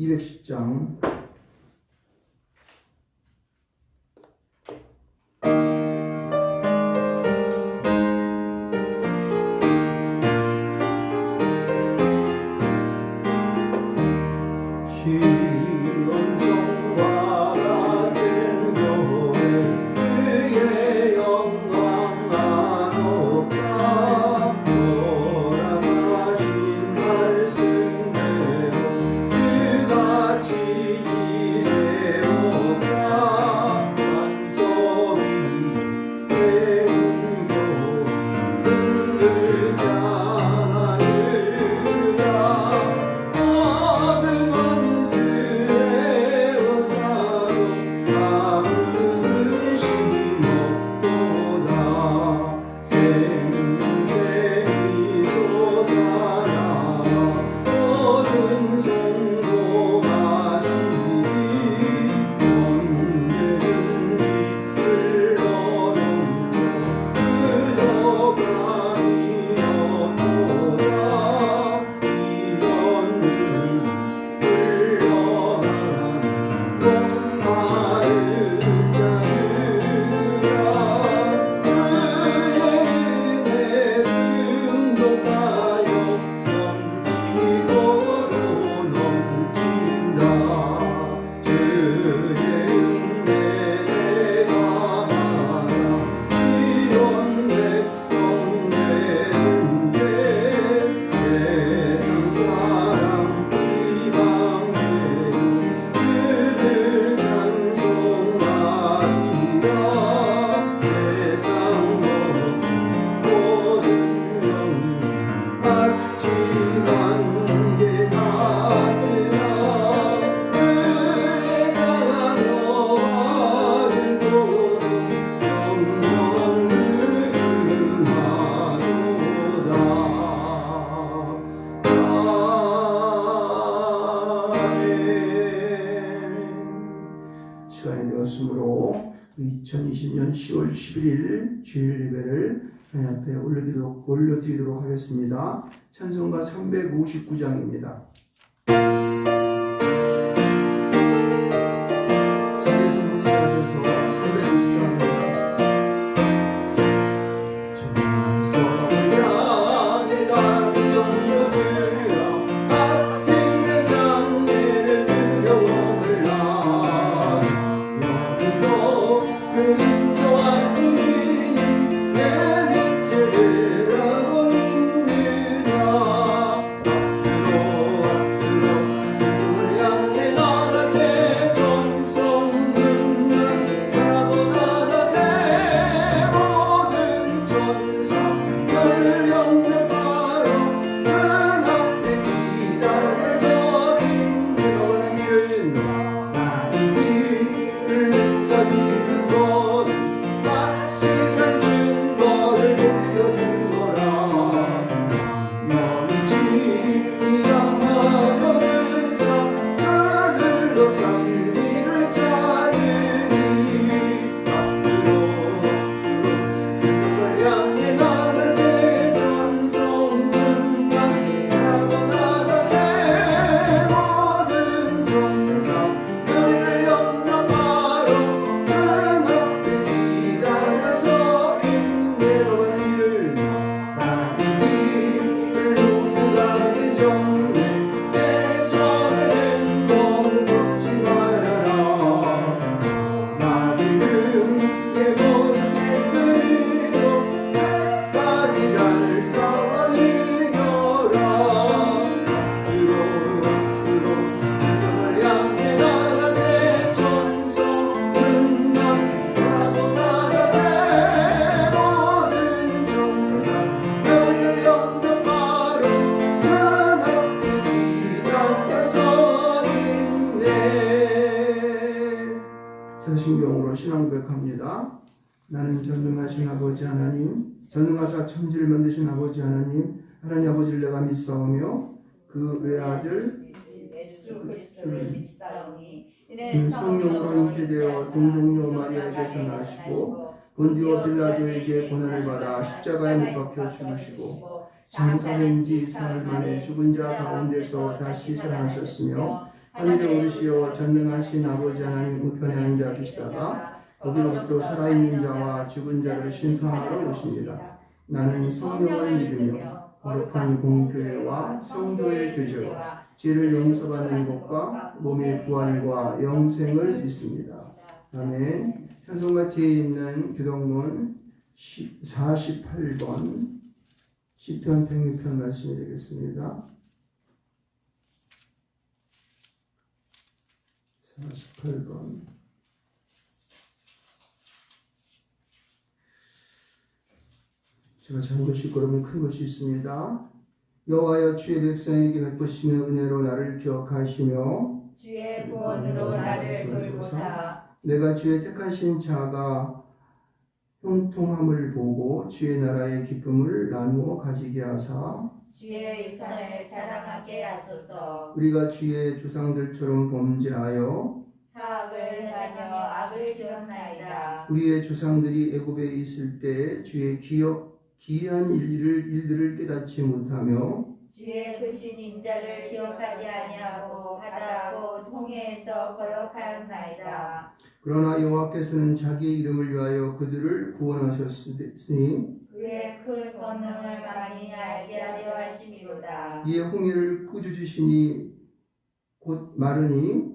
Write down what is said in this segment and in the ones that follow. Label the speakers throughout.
Speaker 1: 210장 시간이 되었으므로 2020년 10월 11일 주일 예배를 하나님 앞에 올려드리도록 하겠습니다. 찬송가 359장입니다. 자리에서 문의하셔서 359장입니다. 정성을 향해 가는 성도들아 앞길에 장례를 드려오늘 인도한 주님이 내 깃을 하고 있느냐. 신경으로 신앙 고백합니다. 나는 전능하신 아버지 하나님, 전능하사 천지를 만드신 아버지 하나님, 하나님 아버지를 내가 믿사오며 그 외아들
Speaker 2: 예수 그리스도를 믿사오니
Speaker 1: 성령으로 잉태되어 동정녀 마리아에게서 나시고 본디오 빌라도에게 고난을 받아 십자가에 못 박혀 죽으시고 장사된 지 사흘 만에 죽은 자 가운데서 다시 살아나셨으며 하늘에 오르시어 전능하신 아버지 하나님 우편에 앉아 계시다가 거기로부터 살아있는 자와 죽은 자를 심판하러 오십니다. 나는 성령을 믿으며 거룩한 공교회와 성도의 교제와 죄를 용서받는 것과 몸의 부활과 영생을 믿습니다. 아멘. 찬송가 뒤에 있는 교동문 48번 시편 106편 말씀이 되겠습니다. 48번 제가 작은 것이 있고 그러면 큰 것이 있습니다. 여호와여 주의 백성에게 베푸시는 은혜로 나를 기억하시며
Speaker 2: 주의 구원으로 나를 돌보사
Speaker 1: 내가 주의 택하신 자가 형통함을 보고 주의 나라의 기쁨을 나누어 가지게 하사
Speaker 2: 주의 일상을 자랑하게 하소서.
Speaker 1: 우리가 주의 조상들처럼 범죄하여
Speaker 2: 사악을 행하며 악을 지었나이다.
Speaker 1: 우리의 조상들이 애굽에 있을 때 주의 기이한 일들을 깨닫지 못하며
Speaker 2: 주의 크신 인자를 기억하지 아니하고 바다하고 홍해에서 거역하였나이다.
Speaker 1: 그러나 여호와께서는 자기의 이름을 위하여 그들을 구원하셨으니
Speaker 2: 그의 큰 권능을 많이 알게 하려 하심이로다.
Speaker 1: 이에 홍해를 꾸짖으시니 곧 마르니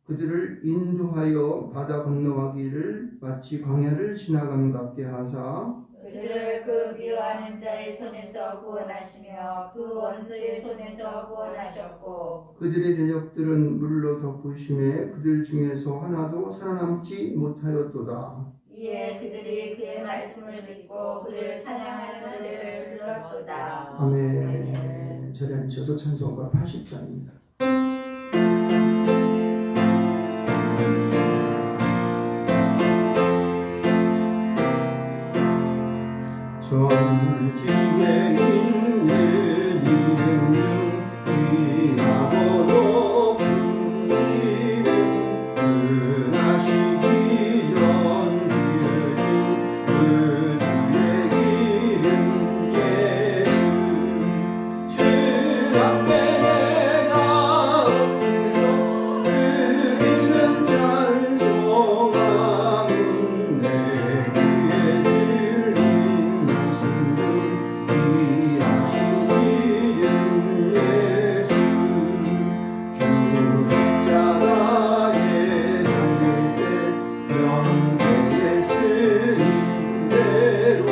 Speaker 1: 그들을 인도하여 바다 건너가기를 마치 광야를 지나감 같게 하사
Speaker 2: 그들을 그 미워하는 자의 손에서 구원하시며 그 원수의 손에서 구원하셨고
Speaker 1: 그들의 대적들은 물로 덮으심에 그들 중에서 하나도 살아남지 못하였도다.
Speaker 2: 이에 그들이 그의 말씀을 믿고 그를 찬양하는 노래를 불렀도다.
Speaker 1: 아멘. 자리에 앉으셔서 찬송가 80장입니다. 전지에 있는 이름 중 귀하고 높은 이름 은하시기 전 지으신 그 주의 이름 예수 주 앞에 내가 엎드려 그 이름 찬송하면 내 귀에 들린 말씀 귀하신 이름 예수 주 십자가에 달릴 때 명계에 쓰인 대로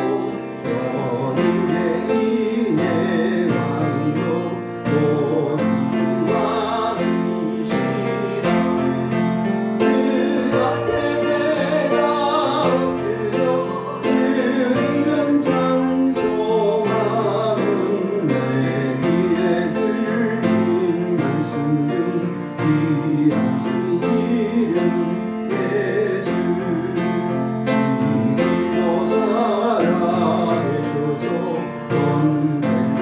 Speaker 1: 저는 개인의 왕이요 모두 왕이시라 그 앞에 내가 엎드려 그 이름 찬송하면 내 귀에 들린 말씀 중 귀하신 이름 예수 지금도 살아계셔서 언제나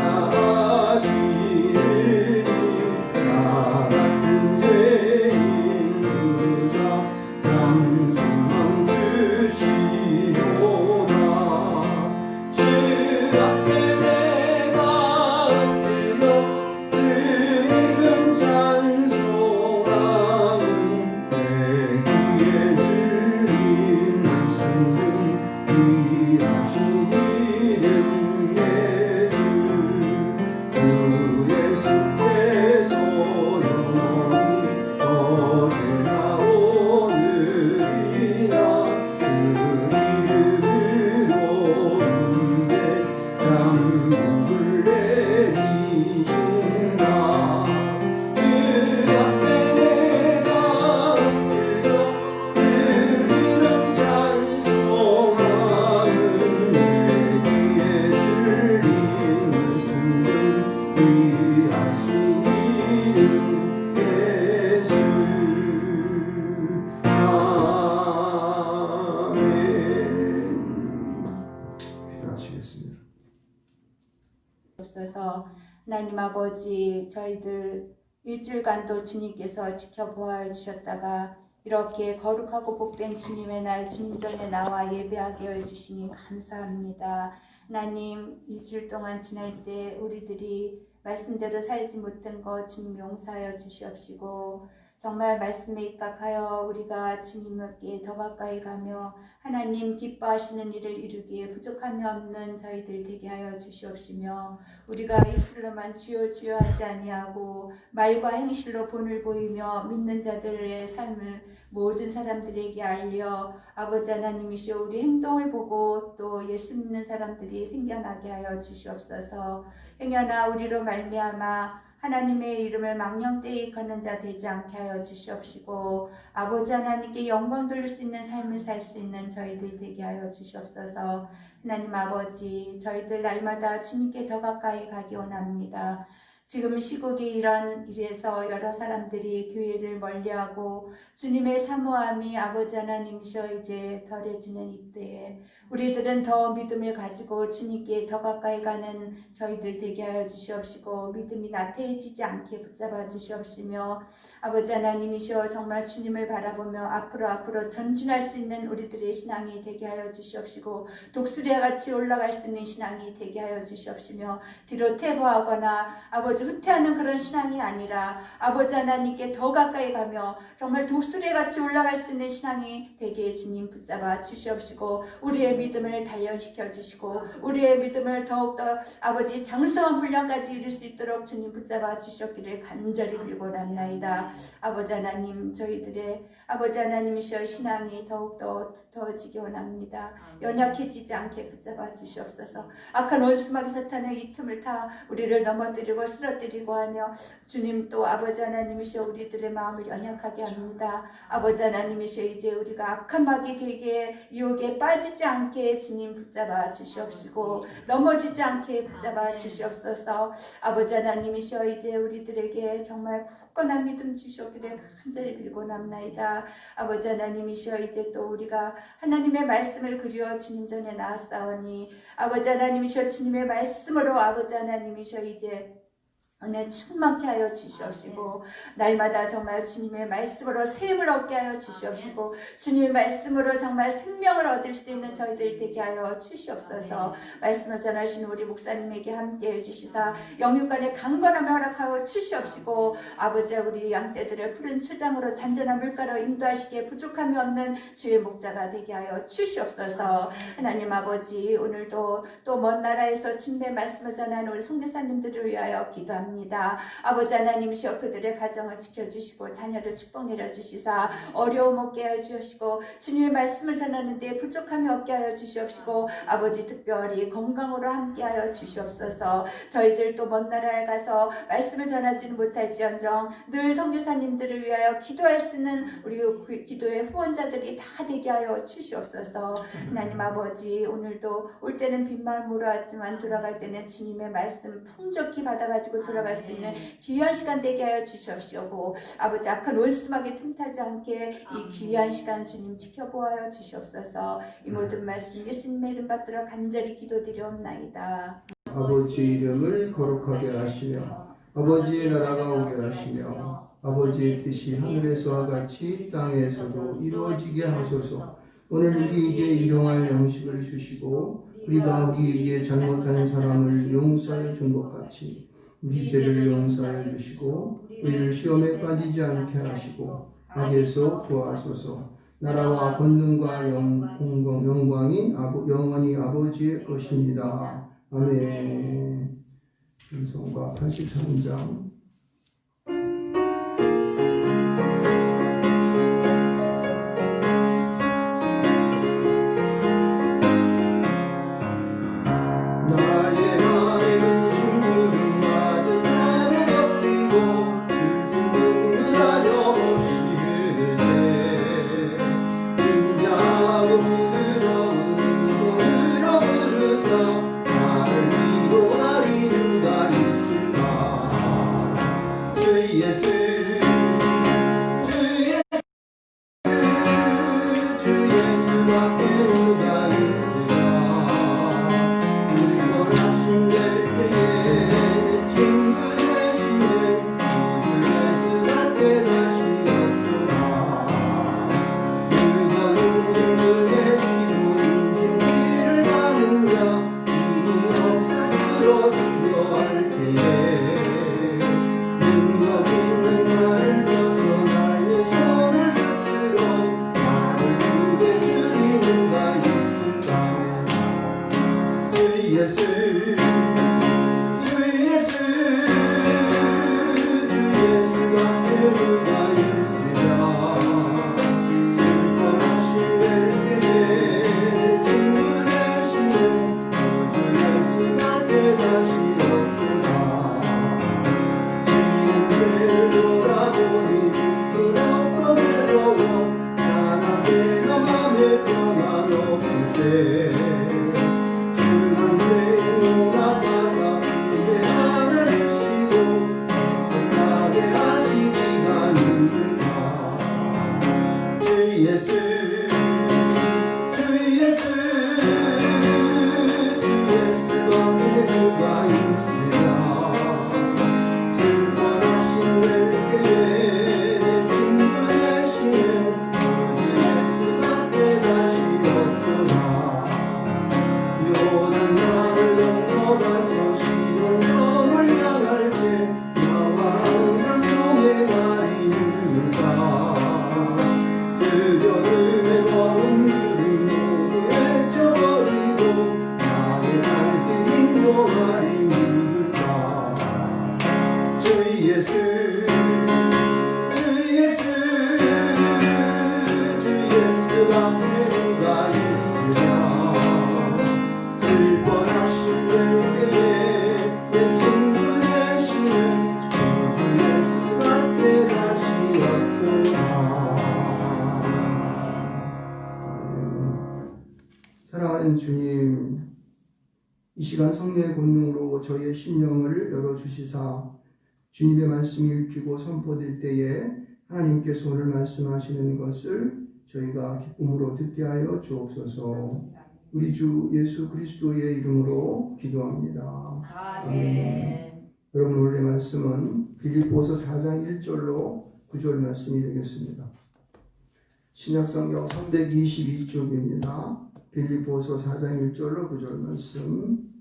Speaker 1: 하시느니 나 같은 죄인 의사 남성만 주시도다 주 앞에 내가 엎드려 그 이름 찬송하면 내 귀에 들린 말씀 중 귀하신 이름 예수 주 예수께서 영원히 어제나 오늘이나 그 이름으로 우리의 양복을 내리신다 그 앞에 내가 엎드려 그 이름 찬송하면 내 귀에 들린 말씀 중 귀하신 이름 예수 아멘. 기도하시겠습니다.
Speaker 3: 주셔서 하나님 아버지 저희들 일주일간도 주님께서 지켜보아 주셨다가 이렇게 거룩하고 복된 주님의 날 진전에 나와 예배하게 해주시니 감사합니다. 하나님 일주일 동안 지날 때 우리들이 말씀대로 살지 못한 것 주님 용서하여 주시옵시고 정말 말씀에 입각하여 우리가 주님께 더 가까이 가며 하나님 기뻐하시는 일을 이루기에 부족함이 없는 저희들 되게 하여 주시옵시며 우리가 입술로만 주여 주여 하지 아니하고 말과 행실로 본을 보이며 믿는 자들의 삶을 모든 사람들에게 알려 아버지 하나님이시여 우리 행동을 보고 또 예수 믿는 사람들이 생겨나게 하여 주시옵소서. 행여나 우리로 말미암아 하나님의 이름을 망령되이 걷는 자 되지 않게 하여 주시옵시고 아버지 하나님께 영광 돌릴 수 있는 삶을 살 수 있는 저희들 되게 하여 주시옵소서. 하나님 아버지 저희들 날마다 주님께 더 가까이 가기 원합니다. 지금 시국이 이런 일에서 여러 사람들이 교회를 멀리하고 주님의 사모함이 아버지 하나님이셔 이제 덜해지는 이때에 우리들은 더 믿음을 가지고 주님께 더 가까이 가는 저희들 되게 하여 주시옵시고 믿음이 나태해지지 않게 붙잡아 주시옵시며 아버지 하나님이시여 정말 주님을 바라보며 앞으로 전진할 수 있는 우리들의 신앙이 되게 하여 주시옵시고 독수리와 같이 올라갈 수 있는 신앙이 되게 하여 주시옵시며 뒤로 퇴보하거나 아버지 후퇴하는 그런 신앙이 아니라 아버지 하나님께 더 가까이 가며 정말 독수리와 같이 올라갈 수 있는 신앙이 되게 주님 붙잡아 주시옵시고 우리의 믿음을 단련시켜 주시고 우리의 믿음을 더욱더 아버지 장성한 분량까지 이룰 수 있도록 주님 붙잡아 주셨기를 간절히 빌고납나이다. 아버지 하나님 저희들의 아버지 하나님이시여 신앙이 더욱더 두터워지기 원합니다. 연약해지지 않게 붙잡아 주시옵소서. 악한 원수마귀 사탄의 이 틈을 타 우리를 넘어뜨리고 쓰러뜨리고 하며 주님 또 아버지 하나님이시여 우리들의 마음을 연약하게 합니다. 아버지 하나님이시여 이제 우리가 악한 마귀 계기에 유혹에 빠지지 않게 주님 붙잡아 주시옵시고 넘어지지 않게 붙잡아 주시옵소서. 아버지 하나님이시여 이제 우리들에게 정말 굳건한 믿음 주시옵기를 간절히 빌고납나이다. 아버지 하나님이시여 이제 또 우리가 하나님의 말씀을 그리워 주님 전에 나아싸우니 아버지 하나님이시여 주님의 말씀으로 아버지 하나님이시여 이제 은혜 충만케 하여 주시옵시고 날마다 정말 주님의 말씀으로 샘을 얻게 하여 주시옵시고 주님의 말씀으로 정말 생명을 얻을 수 있는 저희들 되게 하여 주시옵소서. 말씀을 전하시는 우리 목사님에게 함께 해주시사 영육간의 강건함을 허락하여 주시옵시고 아버지 우리 양떼들을 푸른 초장으로 잔잔한 물가로 인도하시기에 부족함이 없는 주의 목자가 되게 하여 주시옵소서. 하나님 아버지 오늘도 또 먼 나라에서 주님의 말씀을 전하는 우리 선교사님들을 위하여 기도합니다. 아버지 하나님이시여 그들의 가정을 지켜주시고 자녀를 축복 내려주시사 어려움 없게 하여 주시고 주님의 말씀을 전하는 데 부족함이 없게 하여 주시옵시고 아버지 특별히 건강으로 함께 하여 주시옵소서. 저희들도 먼 나라에 가서 말씀을 전하지는 못할지언정 늘 선교사님들을 위하여 기도할 수 있는 우리 기도의 후원자들이 다 되게 하여 주시옵소서. 하나님 아버지 오늘도 올 때는 빈마음으로 하지만 돌아갈 때는 주님의 말씀 풍족히 받아가지고 돌아갈 수 있는 귀한 시간 되게 하여 주시옵시고 아버지 악한 원수마귀 틈타지 않게 이 귀한 시간 주님 지켜보아여 주시옵소서. 이 모든 말씀 예수님의 이름 받들어 간절히 기도드리옵나이다.
Speaker 1: 아버지 이름을 거룩하게 하시며 아버지의 나라가 오게 하시며 아버지의 뜻이 하늘에서와 같이 땅에서도 이루어지게 하소서. 오늘 우리에게 일용할 양식을 주시고 우리가 우리에게 잘못한 사람을 용서해 준 것 같이 우리 죄를 용서해 주시고 우리를 시험에 빠지지 않게 하시고 악에서 구하소서. 나라와 권능과 영광이 영원히 아버지의 것입니다. 아멘. 찬송가 83장.
Speaker 4: 나를 위로할 이유가 있을까.
Speaker 1: 예수 주 예수 주 예수밖에 누가 있으랴 슬퍼하신 내 때에 내 친구 되시는 주 예수밖에 다시 없구나 요단강을 건너가서 시온성을 향할 때 나와 항상 동행하리 누가 그 여름의 검은 구름 모두 헤쳐버리고 나의 날개 인도하리 누가 주 예수 주 예수 주 예수밖에 누가 있으랴 슬퍼하신 내 때에 내 친구 되시는 주 예수밖에 다시 없구나. 사랑하는 주님, 이 시간 성령의 권능으로 저희의 심령을 열어주시사 주님의 말씀이 읽히고 선포될 때에 하나님께서 오늘 말씀하시는 것을 저희가 기쁨으로 듣게 하여 주옵소서. 우리 주 예수 그리스도의 이름으로 기도합니다.
Speaker 2: 아멘.
Speaker 1: 여러분, 오늘의 말씀은 빌립보서 4장 1절로 9절 말씀이 되겠습니다. 신약성경 322쪽입니다. 빌립보서 4장 1절로 9절 말씀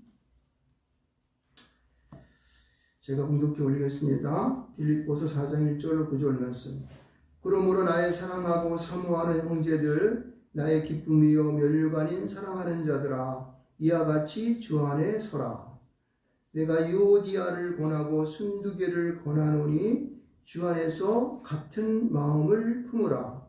Speaker 1: 제가 공독해 올리겠습니다. 빌립보서 4장 1절로 9절 말씀. 그러므로 나의 사랑하고 사모하는 형제들, 나의 기쁨이요 멸류관인 사랑하는 자들아, 이와 같이 주 안에 서라. 내가 유오디아를 권하고 순두개를 권하노니 주 안에서 같은 마음을 품으라.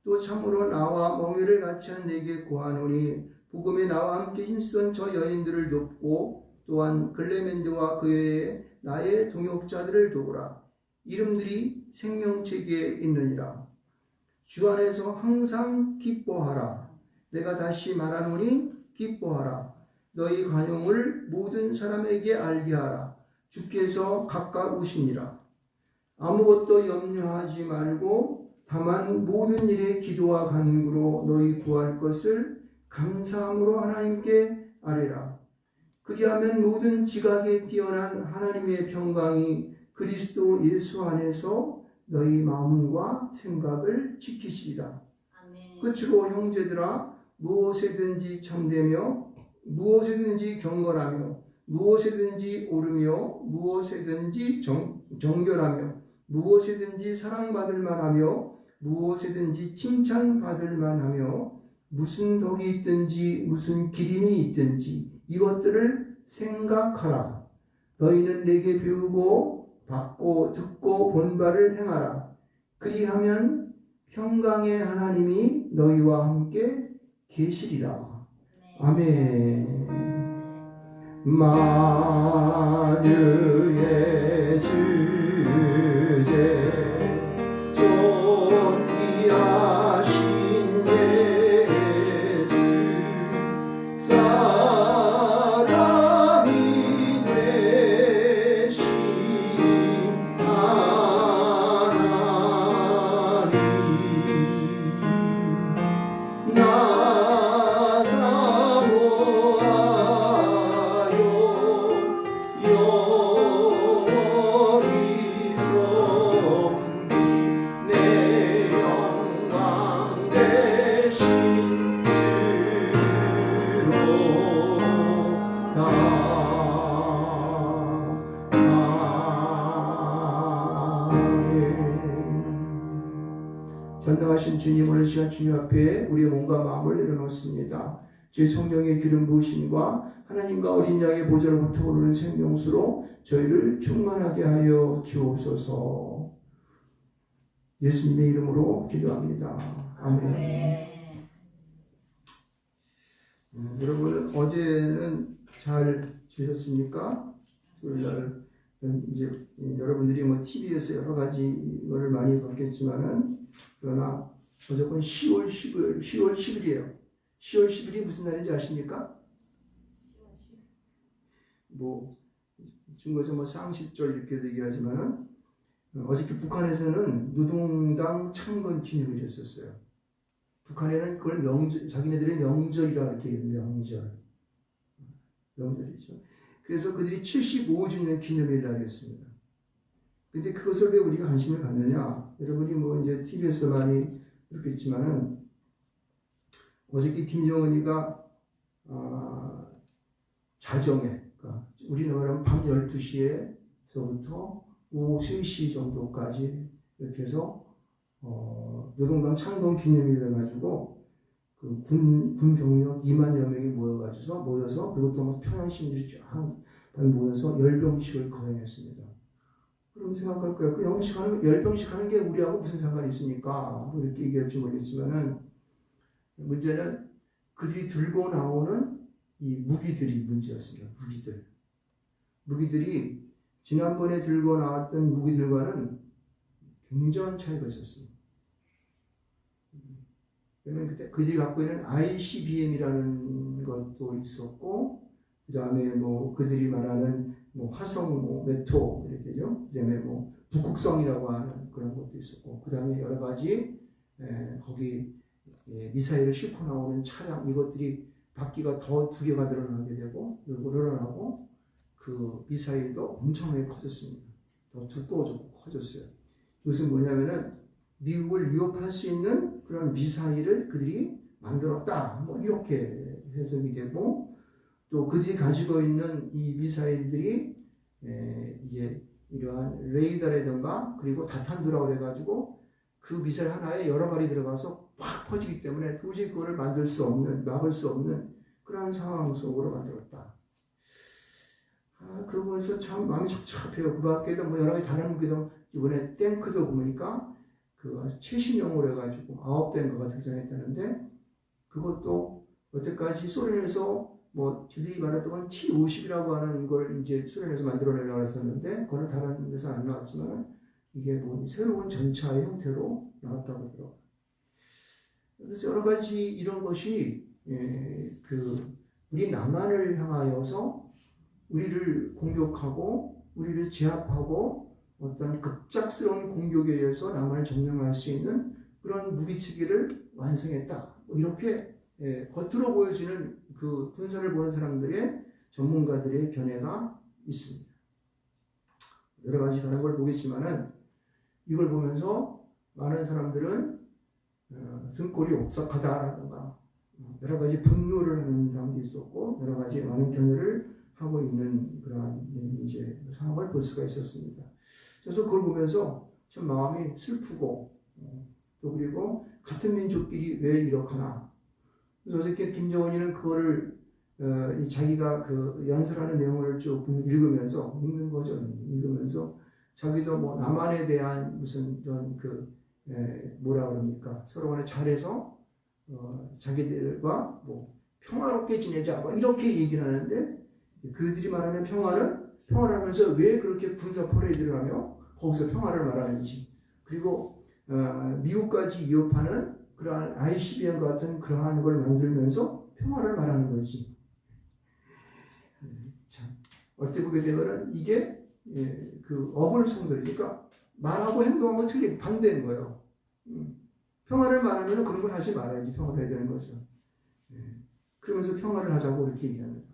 Speaker 1: 또 참으로 나와 멍에를 같이 한 내게 구하노니 복음에 나와 함께 힘쓴 저 여인들을 돕고 또한 글레멘드와 그 외에 나의 동역자들을 도우라. 이름들이 생명책에 있느니라. 주 안에서 항상 기뻐하라. 내가 다시 말하노니 기뻐하라. 너희 관용을 모든 사람에게 알게 하라. 주께서 가까우시니라. 아무것도 염려하지 말고 다만 모든 일에 기도와 간구로 너희 구할 것을 감사함으로 하나님께 아뢰라. 그리하면 모든 지각에 뛰어난 하나님의 평강이 그리스도 예수 안에서 너희 마음과 생각을 지키시리라.
Speaker 2: 아멘.
Speaker 1: 끝으로 형제들아, 무엇에든지 참되며 무엇에든지 경건하며 무엇에든지 옳으며 무엇에든지 정결하며 무엇에든지 사랑받을 만하며 무엇에든지 칭찬받을 만하며 무슨 덕이 있든지 무슨 기림이 있든지 이것들을 생각하라. 너희는 내게 배우고 받고 듣고 본 바를 행하라. 그리하면 평강의 하나님이 너희와 함께 계시리라. 아멘. 만유의 주제 존귀하신 예수 사람이 되신 하나님 나 사모하여 영원히 섬기 내 영광 되신 주로 다 전능하신 주님, 오늘 시간 주님 앞에 우리의 몸과 마음을 내려놓습니다. 주의 성령의 기름 부으심과 하나님과 어린 양의 보좌로부터 오르는 생명수로 저희를 충만하게 하여 주옵소서. 예수님의 이름으로 기도합니다. 아멘.
Speaker 2: 네.
Speaker 1: 여러분, 어제는 잘 지내셨습니까? 토요일날 이제 여러분들이 뭐 TV에서 여러 가지 거를 많이 봤겠지만은, 그러나 어저께 10월 10일이에요. 10월 10일이 무슨 날인지 아십니까? 뭐 중국에서 뭐 쌍십절 이렇게 얘기하지만은 어저께 북한에서는 노동당 창건 기념일을 했었어요. 북한에는 그걸 명절, 자기네들의 명절이라 이렇게 해요. 명절이죠. 그래서 그들이 75주년 기념일 날이었습니다. 근데 그것을 왜 우리가 관심을 갖느냐? 여러분이 뭐 이제 TV에서 많이 그렇겠지만은 어저께 김정은이가 자정에, 그러니까 우리나라는 밤 12시에서부터 오후 3시 정도까지 이렇게 해서 노동당 창건 기념일을 해가지고 그 군 병력 2만여 명이 모여서 그리고 또 평양 시민들이 쫙 모여서 열병식을 거행했습니다. 그럼 생각할 거예요. 그 열병식 하는 게 우리하고 무슨 상관이 있습니까? 뭐 이렇게 얘기할지 모르겠지만은 문제는 그들이 들고 나오는 이 무기들이 문제였습니다. 무기들이 지난번에 들고 나왔던 무기들과는 굉장한 차이가 있었습니다. 그러면 그때 그들이 갖고 있는 ICBM이라는 것도 있었고, 그 다음에 뭐 그들이 말하는 뭐 화성 메토 이렇게죠. 그 다음에 뭐 북극성이라고 하는 그런 것도 있었고, 그 다음에 여러 가지 거기 미사일을 싣고 나오는 차량 이것들이 바퀴가 더 2개가 늘어나게 되고 늘어나고 그 미사일도 엄청나게 커졌습니다. 더 두꺼워졌고 커졌어요. 이것은 뭐냐면은 미국을 위협할 수 있는 그런 미사일을 그들이 만들었다. 뭐 이렇게 해석이 되고, 또 그들이 가지고 있는 이 미사일들이 이제 이러한 레이더라든가 그리고 다탄두라고 해가지고 그 미사일 하나에 여러 발이 들어가서 확 퍼지기 때문에 도저히 그거를 막을 수 없는 그런 상황 속으로 만들었다. 그거에서 참 마음이 착잡해요. 그 밖에도 뭐 여러 가지 다른 무기도 이번에 탱크도 보니까 그 최신형으로 해가지고 9대인가가 등장했다는데, 그것도 여태까지 소련에서 뭐 저들이 말했던 건 T-50이라고 하는 걸 이제 소련에서 만들어내려고 했었는데, 그거는 다른 데서 안 나왔지만 이게 뭐 새로운 전차의 형태로 나왔다고 하더라고요. 그래서 여러 가지 이런 것이 우리 남한을 향하여서 우리를 공격하고 우리를 제압하고 어떤 급작스러운 공격에 의해서 남한을 점령할 수 있는 그런 무기체계를 완성했다. 이렇게 겉으로 보여지는 그 군사를 보는 사람들의 전문가들의 견해가 있습니다. 여러 가지 다른 걸 보겠지만은 이걸 보면서 많은 사람들은 등골이 오싹하다라든가 여러 가지 분노를 하는 사람도 있었고, 여러 가지 많은 견해를 하고 있는 그러한 이제 상황을 볼 수가 있었습니다. 그래서 그걸 보면서 참 마음이 슬프고, 또 그리고 같은 민족끼리 왜 이렇게나. 그래서 어저께 김정은이는 그거를 자기가 그 연설하는 내용을 쭉 읽으면서 자기도 뭐 남한에 대한 무슨 이런 뭐라 그럽니까, 서로 간에 잘해서 자기들과 뭐 평화롭게 지내자 뭐 이렇게 얘기를 하는데, 그들이 말하는 평화를 하면서 왜 그렇게 군사 퍼레이드를 하며 거기서 평화를 말하는지, 그리고 미국까지 위협하는 그러한 ICBM 같은 그러한 걸 만들면서 평화를 말하는 거지. 참 어떻게 보게 되면은 이게 그 어불성설이, 그러니까 말하고 행동하고 틀리게 반대인 거예요. 평화를 말하면 그런 걸 하지 말아야지 평화를 해야 되는 거죠. 그러면서 평화를 하자고 이렇게 얘기합니다.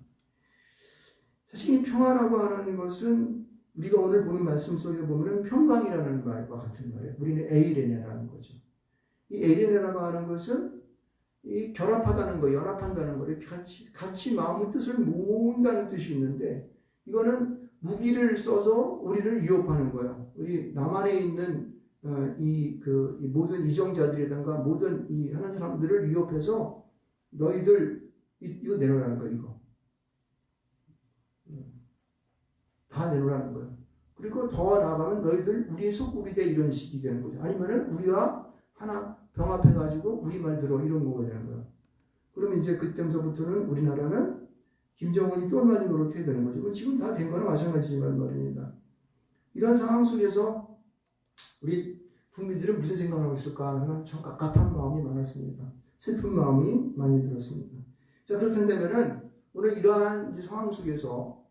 Speaker 1: 사실 이 평화라고 하는 것은 우리가 오늘 보는 말씀 속에 보면 평강이라는 말과 같은 말이에요. 우리는 에이레네라는 거죠. 이 에이레네라고 하는 것은 이 결합하다는 거, 연합한다는 거, 이렇게 같이 마음의 뜻을 모은다는 뜻이 있는데, 이거는 무기를 써서 우리를 위협하는 거예요. 우리 남한에 있는 이 모든 이정자들이든가 모든 이 하는 사람들을 위협해서 너희들 이거 내놓으라는 거예요. 이거 다 내놓으라는 거예요. 그리고 더 나아가면 너희들 우리의 속국이 돼, 이런 식이 되는 거죠. 아니면은 우리가 하나 병합해가지고 우리 말 들어, 이런 거가 되는 거예요. 그러면 이제 그때부터는 우리나라는 김정은이 또 얼마나 노력해야 되는 거죠. 지금 다 된 거나 마찬가지지만 말입니다. 이런 상황 속에서 우리 국민들은 무슨 생각을 하고 있을까 하는 참 갑갑한 마음이 많았습니다. 슬픈 마음이 많이 들었습니다. 자, 그렇다면은 오늘 이러한 상황 속에서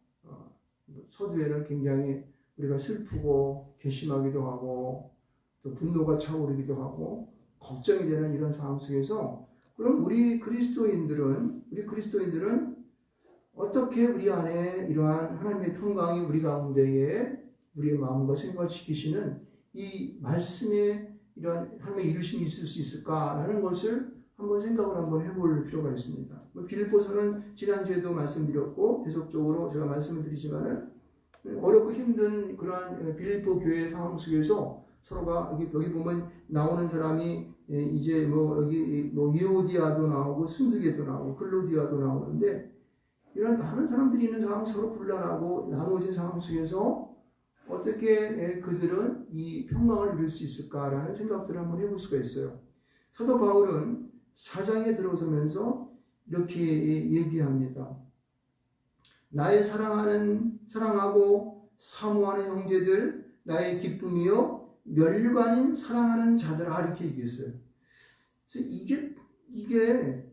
Speaker 1: 서두에는 굉장히 우리가 슬프고 괘씸하기도 하고 또 분노가 차오르기도 하고 걱정이 되는 이런 상황 속에서 그럼 우리 그리스도인들은 어떻게 우리 안에 이러한 하나님의 평강이 우리 가운데에 우리의 마음과 생각을 지키시는 이 말씀에 이러한 하나님의 이루심이 있을 수 있을까라는 것을 한번 생각을 한번 해볼 필요가 있습니다. 빌립보서는 지난주에도 말씀드렸고 계속적으로 제가 말씀을 드리지만은 어렵고 힘든 그러한 빌립보 교회 상황 속에서 서로가 여기 보면 나오는 사람이 이제 여기 유오디아도 나오고 순두개도 나오고 글로디아도 나오는데 이런 많은 사람들이 있는 상황 서로 분란하고 나누어진 상황 속에서 어떻게 그들은 이 평강을 이룰 수 있을까라는 생각들을 한번 해볼 수가 있어요. 사도 바울은 4장에 들어서면서 이렇게 얘기합니다. 나의 사랑하고 사모하는 형제들, 나의 기쁨이요 면류관인 사랑하는 자들아 이렇게 얘기했어요. 그래서 이게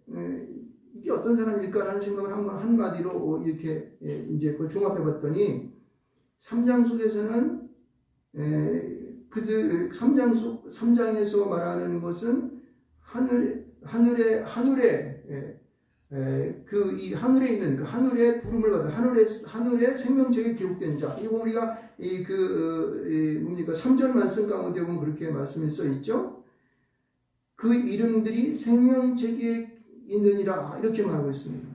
Speaker 1: 어떤 사람일까라는 생각을 한마디로 이렇게 이제 그걸 종합해봤더니 3장 속에서는 그들 3장에서 말하는 것은 하늘에 이 하늘에 있는 그 하늘의 부름을 받은 하늘의 생명책에 기록된 자. 이거 우리가 뭡니까 3절 말씀 가운데 보면 그렇게 말씀이 써 있죠. 그 이름들이 생명책에 있느니라 이렇게 말하고 있습니다.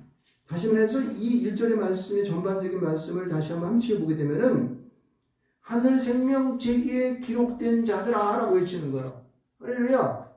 Speaker 1: 다시 말해서 이 1절의 말씀의 전반적인 말씀을 다시 한번 함께 보게 되면은 하늘 생명책에 기록된 자들아 라고 외치는 거예요. 할렐루야.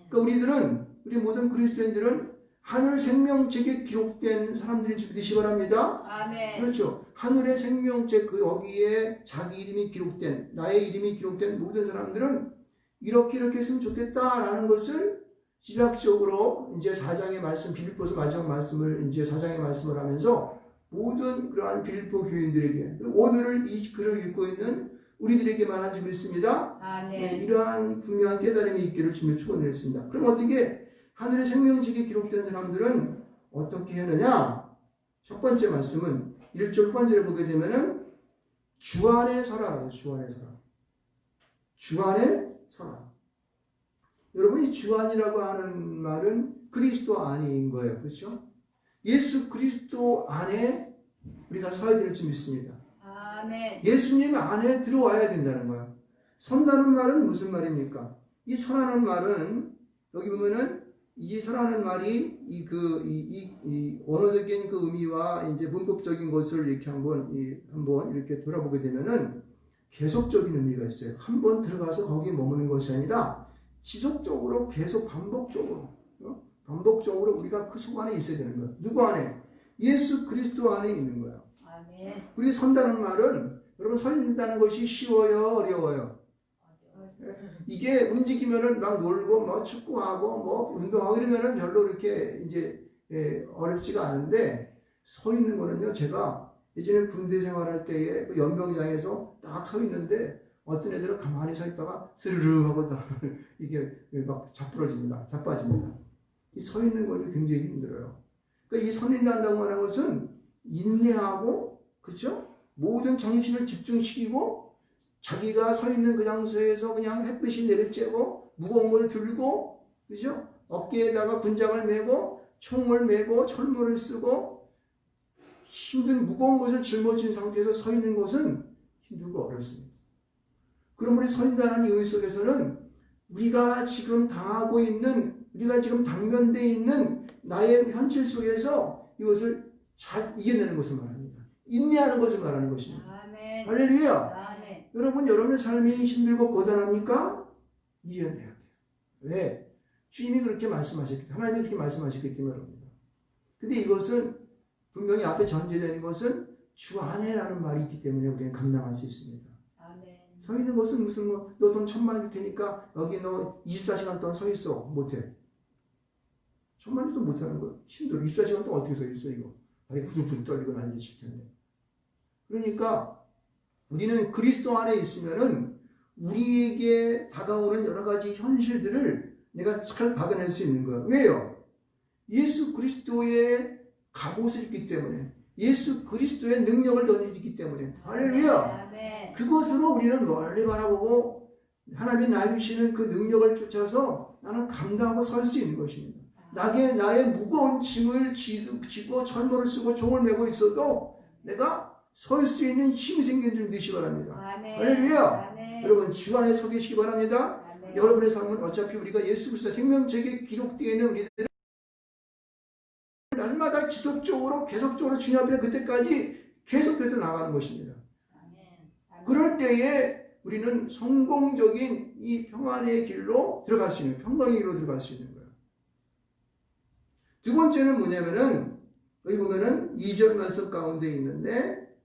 Speaker 1: 그러니까 우리 모든 그리스도인들은 하늘 생명책에 기록된 사람들이 되시 바랍니다.
Speaker 2: 아멘.
Speaker 1: 그렇죠. 하늘의 생명책 여기에 자기 이름이 기록된 나의 이름이 기록된 모든 사람들은 이렇게 했으면 좋겠다라는 것을 시작적으로 이제 4장의 말씀 빌립보서 마지막 말씀을 이제 4장의 말씀을 하면서 모든 그러한 빌립보 교인들에게 오늘을 이 글을 읽고 있는 우리들에게 말한 줄 믿습니다.
Speaker 2: 아멘.
Speaker 1: 이러한 분명한 깨달음이 있기를 주며 축원을 했습니다. 그럼 어떻게 하늘의 생명책에 기록된 사람들은 어떻게 하느냐? 첫 번째 말씀은 1절 후반절에 보게 되면은 주 안에 서라. 주 안에 서라. 주 안에 서라. 여러분 이 주 안이라고 하는 말은 그리스도 안인 거예요. 그렇죠? 예수 그리스도 안에 우리가 서야 될 줄 믿습니다.
Speaker 2: 아멘.
Speaker 1: 예수님 안에 들어와야 된다는 거예요. 선다는 말은 무슨 말입니까? 이 선하는 말은 여기 보면은 이 선하는 말이 이 언어적인 그 의미와 이제 문법적인 것을 이렇게 한번 이렇게 돌아보게 되면은 계속적인 의미가 있어요. 한번 들어가서 거기에 머무는 것이 아니라 지속적으로 계속 반복적으로 우리가 그 속 안에 있어야 되는 거예요. 누구 안에? 예수 그리스도 안에 있는 거예요.
Speaker 2: 아멘.
Speaker 1: 우리 선다는 말은 여러분 서 있는다는 것이 쉬워요, 어려워요? 이게 움직이면은 막 놀고 뭐 축구하고 뭐 운동하고 이러면은 별로 이렇게 이제 어렵지가 않은데 서 있는 거는요. 제가 예전에 군대 생활할 때에 그 연병장에서 딱 서 있는데 어떤 애들은 가만히 서 있다가 스르르 하고 이게 막 자빠집니다. 이 서 있는 건 굉장히 힘들어요. 그러니까 이 서 있는다고 하는 것은 인내하고 그렇죠? 모든 정신을 집중시키고 자기가 서 있는 그 장소에서 그냥 햇빛이 내리쬐고 무거운 걸 들고 그죠? 어깨에다가 군장을 메고 총을 메고 철문을 쓰고 힘든 무거운 것을 짊어진 상태에서 서 있는 것은 힘들고 어렵습니다. 그럼 우리 서 있다는 의미 속에서는 우리가 지금 당하고 있는 우리가 지금 당면되어 있는 나의 현실 속에서 이것을 잘 이겨내는 것을 말합니다. 인내하는 것을 말하는 것입니다.
Speaker 2: 아멘.
Speaker 1: 할렐루야.
Speaker 2: 아멘.
Speaker 1: 여러분 여러분의 삶이 힘들고 고단합니까? 이겨내야 돼요. 왜? 주님이 그렇게 말씀하셨기 때문에 하나님이 그렇게 말씀하셨기 때문에 그럽니다. 근데 이것은 분명히 앞에 전제되는 것은 주 안에라는 말이 있기 때문에 우리는 감당할 수 있습니다.
Speaker 2: 아멘.
Speaker 1: 서 있는 것은 무슨 너 돈 1,000만 원 줄 테니까 여기 너 24시간 동안 서 있어. 못해. 1,000만 원도 못하는 거야. 힘들어. 24시간 동안 어떻게 서 있어 이거. 다리 부들부들 떨리고 난리 칠 텐데. 그러니까 우리는 그리스도 안에 있으면은 우리에게 다가오는 여러 가지 현실들을 내가 잘 받아낼 수 있는 거야. 왜요? 예수 그리스도의 갑옷을 입기 때문에 예수 그리스도의 능력을 던지기 때문에 할렐루야.
Speaker 2: 아멘.
Speaker 1: 그것으로 우리는 멀리 바라보고 하나님이 나에게 주시는 그 능력을 쫓아서 나는 감당하고 설 수 있는 것입니다. 나의 무거운 짐을 지고 철모를 쓰고 종을 메고 있어도 내가 설 수 있는 힘이 생긴 줄 믿으시기 바랍니다. 할렐루야. 여러분 주 안에 서 계시기 바랍니다. 여러분의 삶은 어차피 우리가 예수 그리스도 생명책에 기록되어 있는 우리들은 날마다 지속적으로 계속적으로 주님 앞에 그때까지 계속해서 나가는 것입니다. 그럴 때에 우리는 성공적인 이 평안의 길로 들어갈 수 있는, 평강의 길로 들어갈 수 있는 거예요. 두 번째는 뭐냐면은 여기 보면은 2절 말씀 가운데 있는데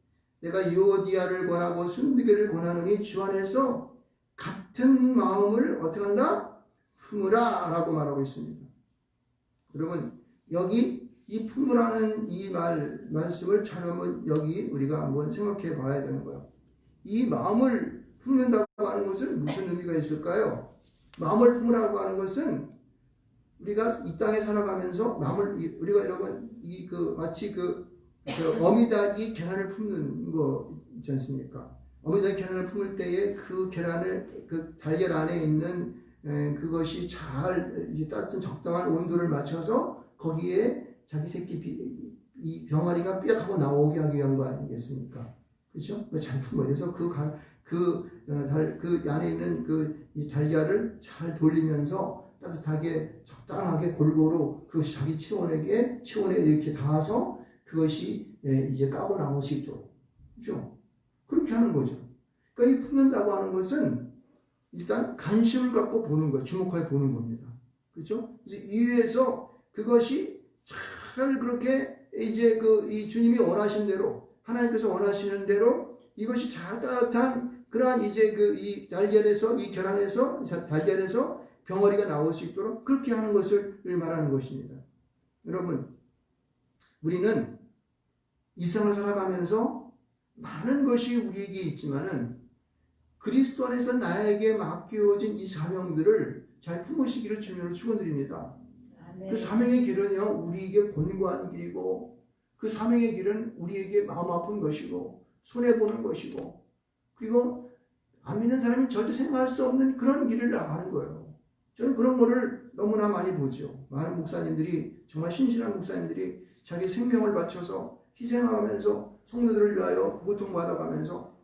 Speaker 1: 내가 유오디아를 권하고 순두개를 권하노니 주 안에서 같은 마음을 어떻게 한다? 품으라 라고 말하고 있습니다. 여러분 여기 이 품으라는 이 말씀을 잘 한번 여기 우리가 한번 생각해 봐야 되는 거예요. 이 마음을 품는다고 하는 것은 무슨 의미가 있을까요? 마음을 품으라고 하는 것은 우리가 이 땅에 살아가면서 마음을 우리가 여러분 마치 어미닭이 계란을 품는 거 있지 않습니까? 어미닭이 계란을 품을 때에 그 계란을 그 달걀 안에 있는 그것이 잘 따뜻한 적당한 온도를 맞춰서 거기에 자기 새끼 이 병아리가 삐약하고 나오게 하기 위한 거 아니겠습니까? 그렇죠? 잘 품어야 돼서 그 안에 있는 이 달걀을 잘 돌리면서 따뜻하게 적당하게 골고루 그 자기 체온에 이렇게 닿아서 그것이 이제 까고 나올 수 있도록, 그렇죠? 그렇게 하는 거죠. 그러니까 이 품는다고 하는 것은 일단 관심을 갖고 보는 거, 주목하여 보는 겁니다. 그렇죠? 그래서 이외에서 그것이 잘 그렇게 이제 이 주님이 원하신 대로, 하나님께서 원하시는 대로 이것이 잘 따뜻한 그러한 이제 이 달걀에서, 이 계란에서, 달걀에서 병아리가 나올 수 있도록 그렇게 하는 것을 말하는 것입니다. 여러분, 우리는 이 세상을 살아가면서 많은 것이 우리에게 있지만은 그리스도 안에서 나에게 맡겨진 이 사명들을 잘 품으시기를 주님으로 축원드립니다. 그 사명의 길은요, 우리에게 권고한 길이고, 그 사명의 길은 우리에게 마음 아픈 것이고, 손해보는 것이고, 그리고 안 믿는 사람이 절대 생각할 수 없는 그런 길을 나가는 거예요. 저는 그런 거를 너무나 많이 보죠. 많은 목사님들이, 정말 신실한 목사님들이 자기 생명을 바쳐서 희생하면서 성도들을 위하여 고통받아가면서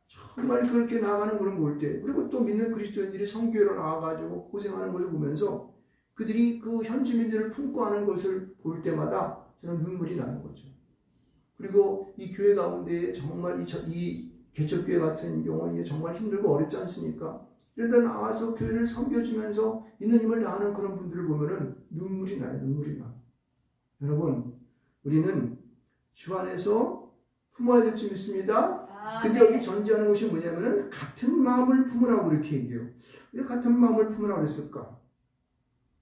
Speaker 1: 정말 그렇게 나아가는 그런 걸 볼 때, 그리고 또 믿는 그리스도인들이 성교회로 나와가지고 고생하는 것을 보면서 그들이 그 현지민들을 품고 하는 것을 볼 때마다 저는 눈물이 나는 거죠. 그리고 이 교회 가운데 정말 이 개척교회 같은 경우는 정말 힘들고 어렵지 않습니까? 이런데 나와서 교회를 섬겨주면서 있는 힘을 다하는 그런 분들을 보면은 눈물이 나요. 눈물이 나. 여러분, 우리는 주 안에서 품어야 될 줄 믿습니다. 근데 여기 전제하는 것이 뭐냐면은 같은 마음을 품으라고 이렇게 얘기해요. 왜 같은 마음을 품으라고 그랬을까?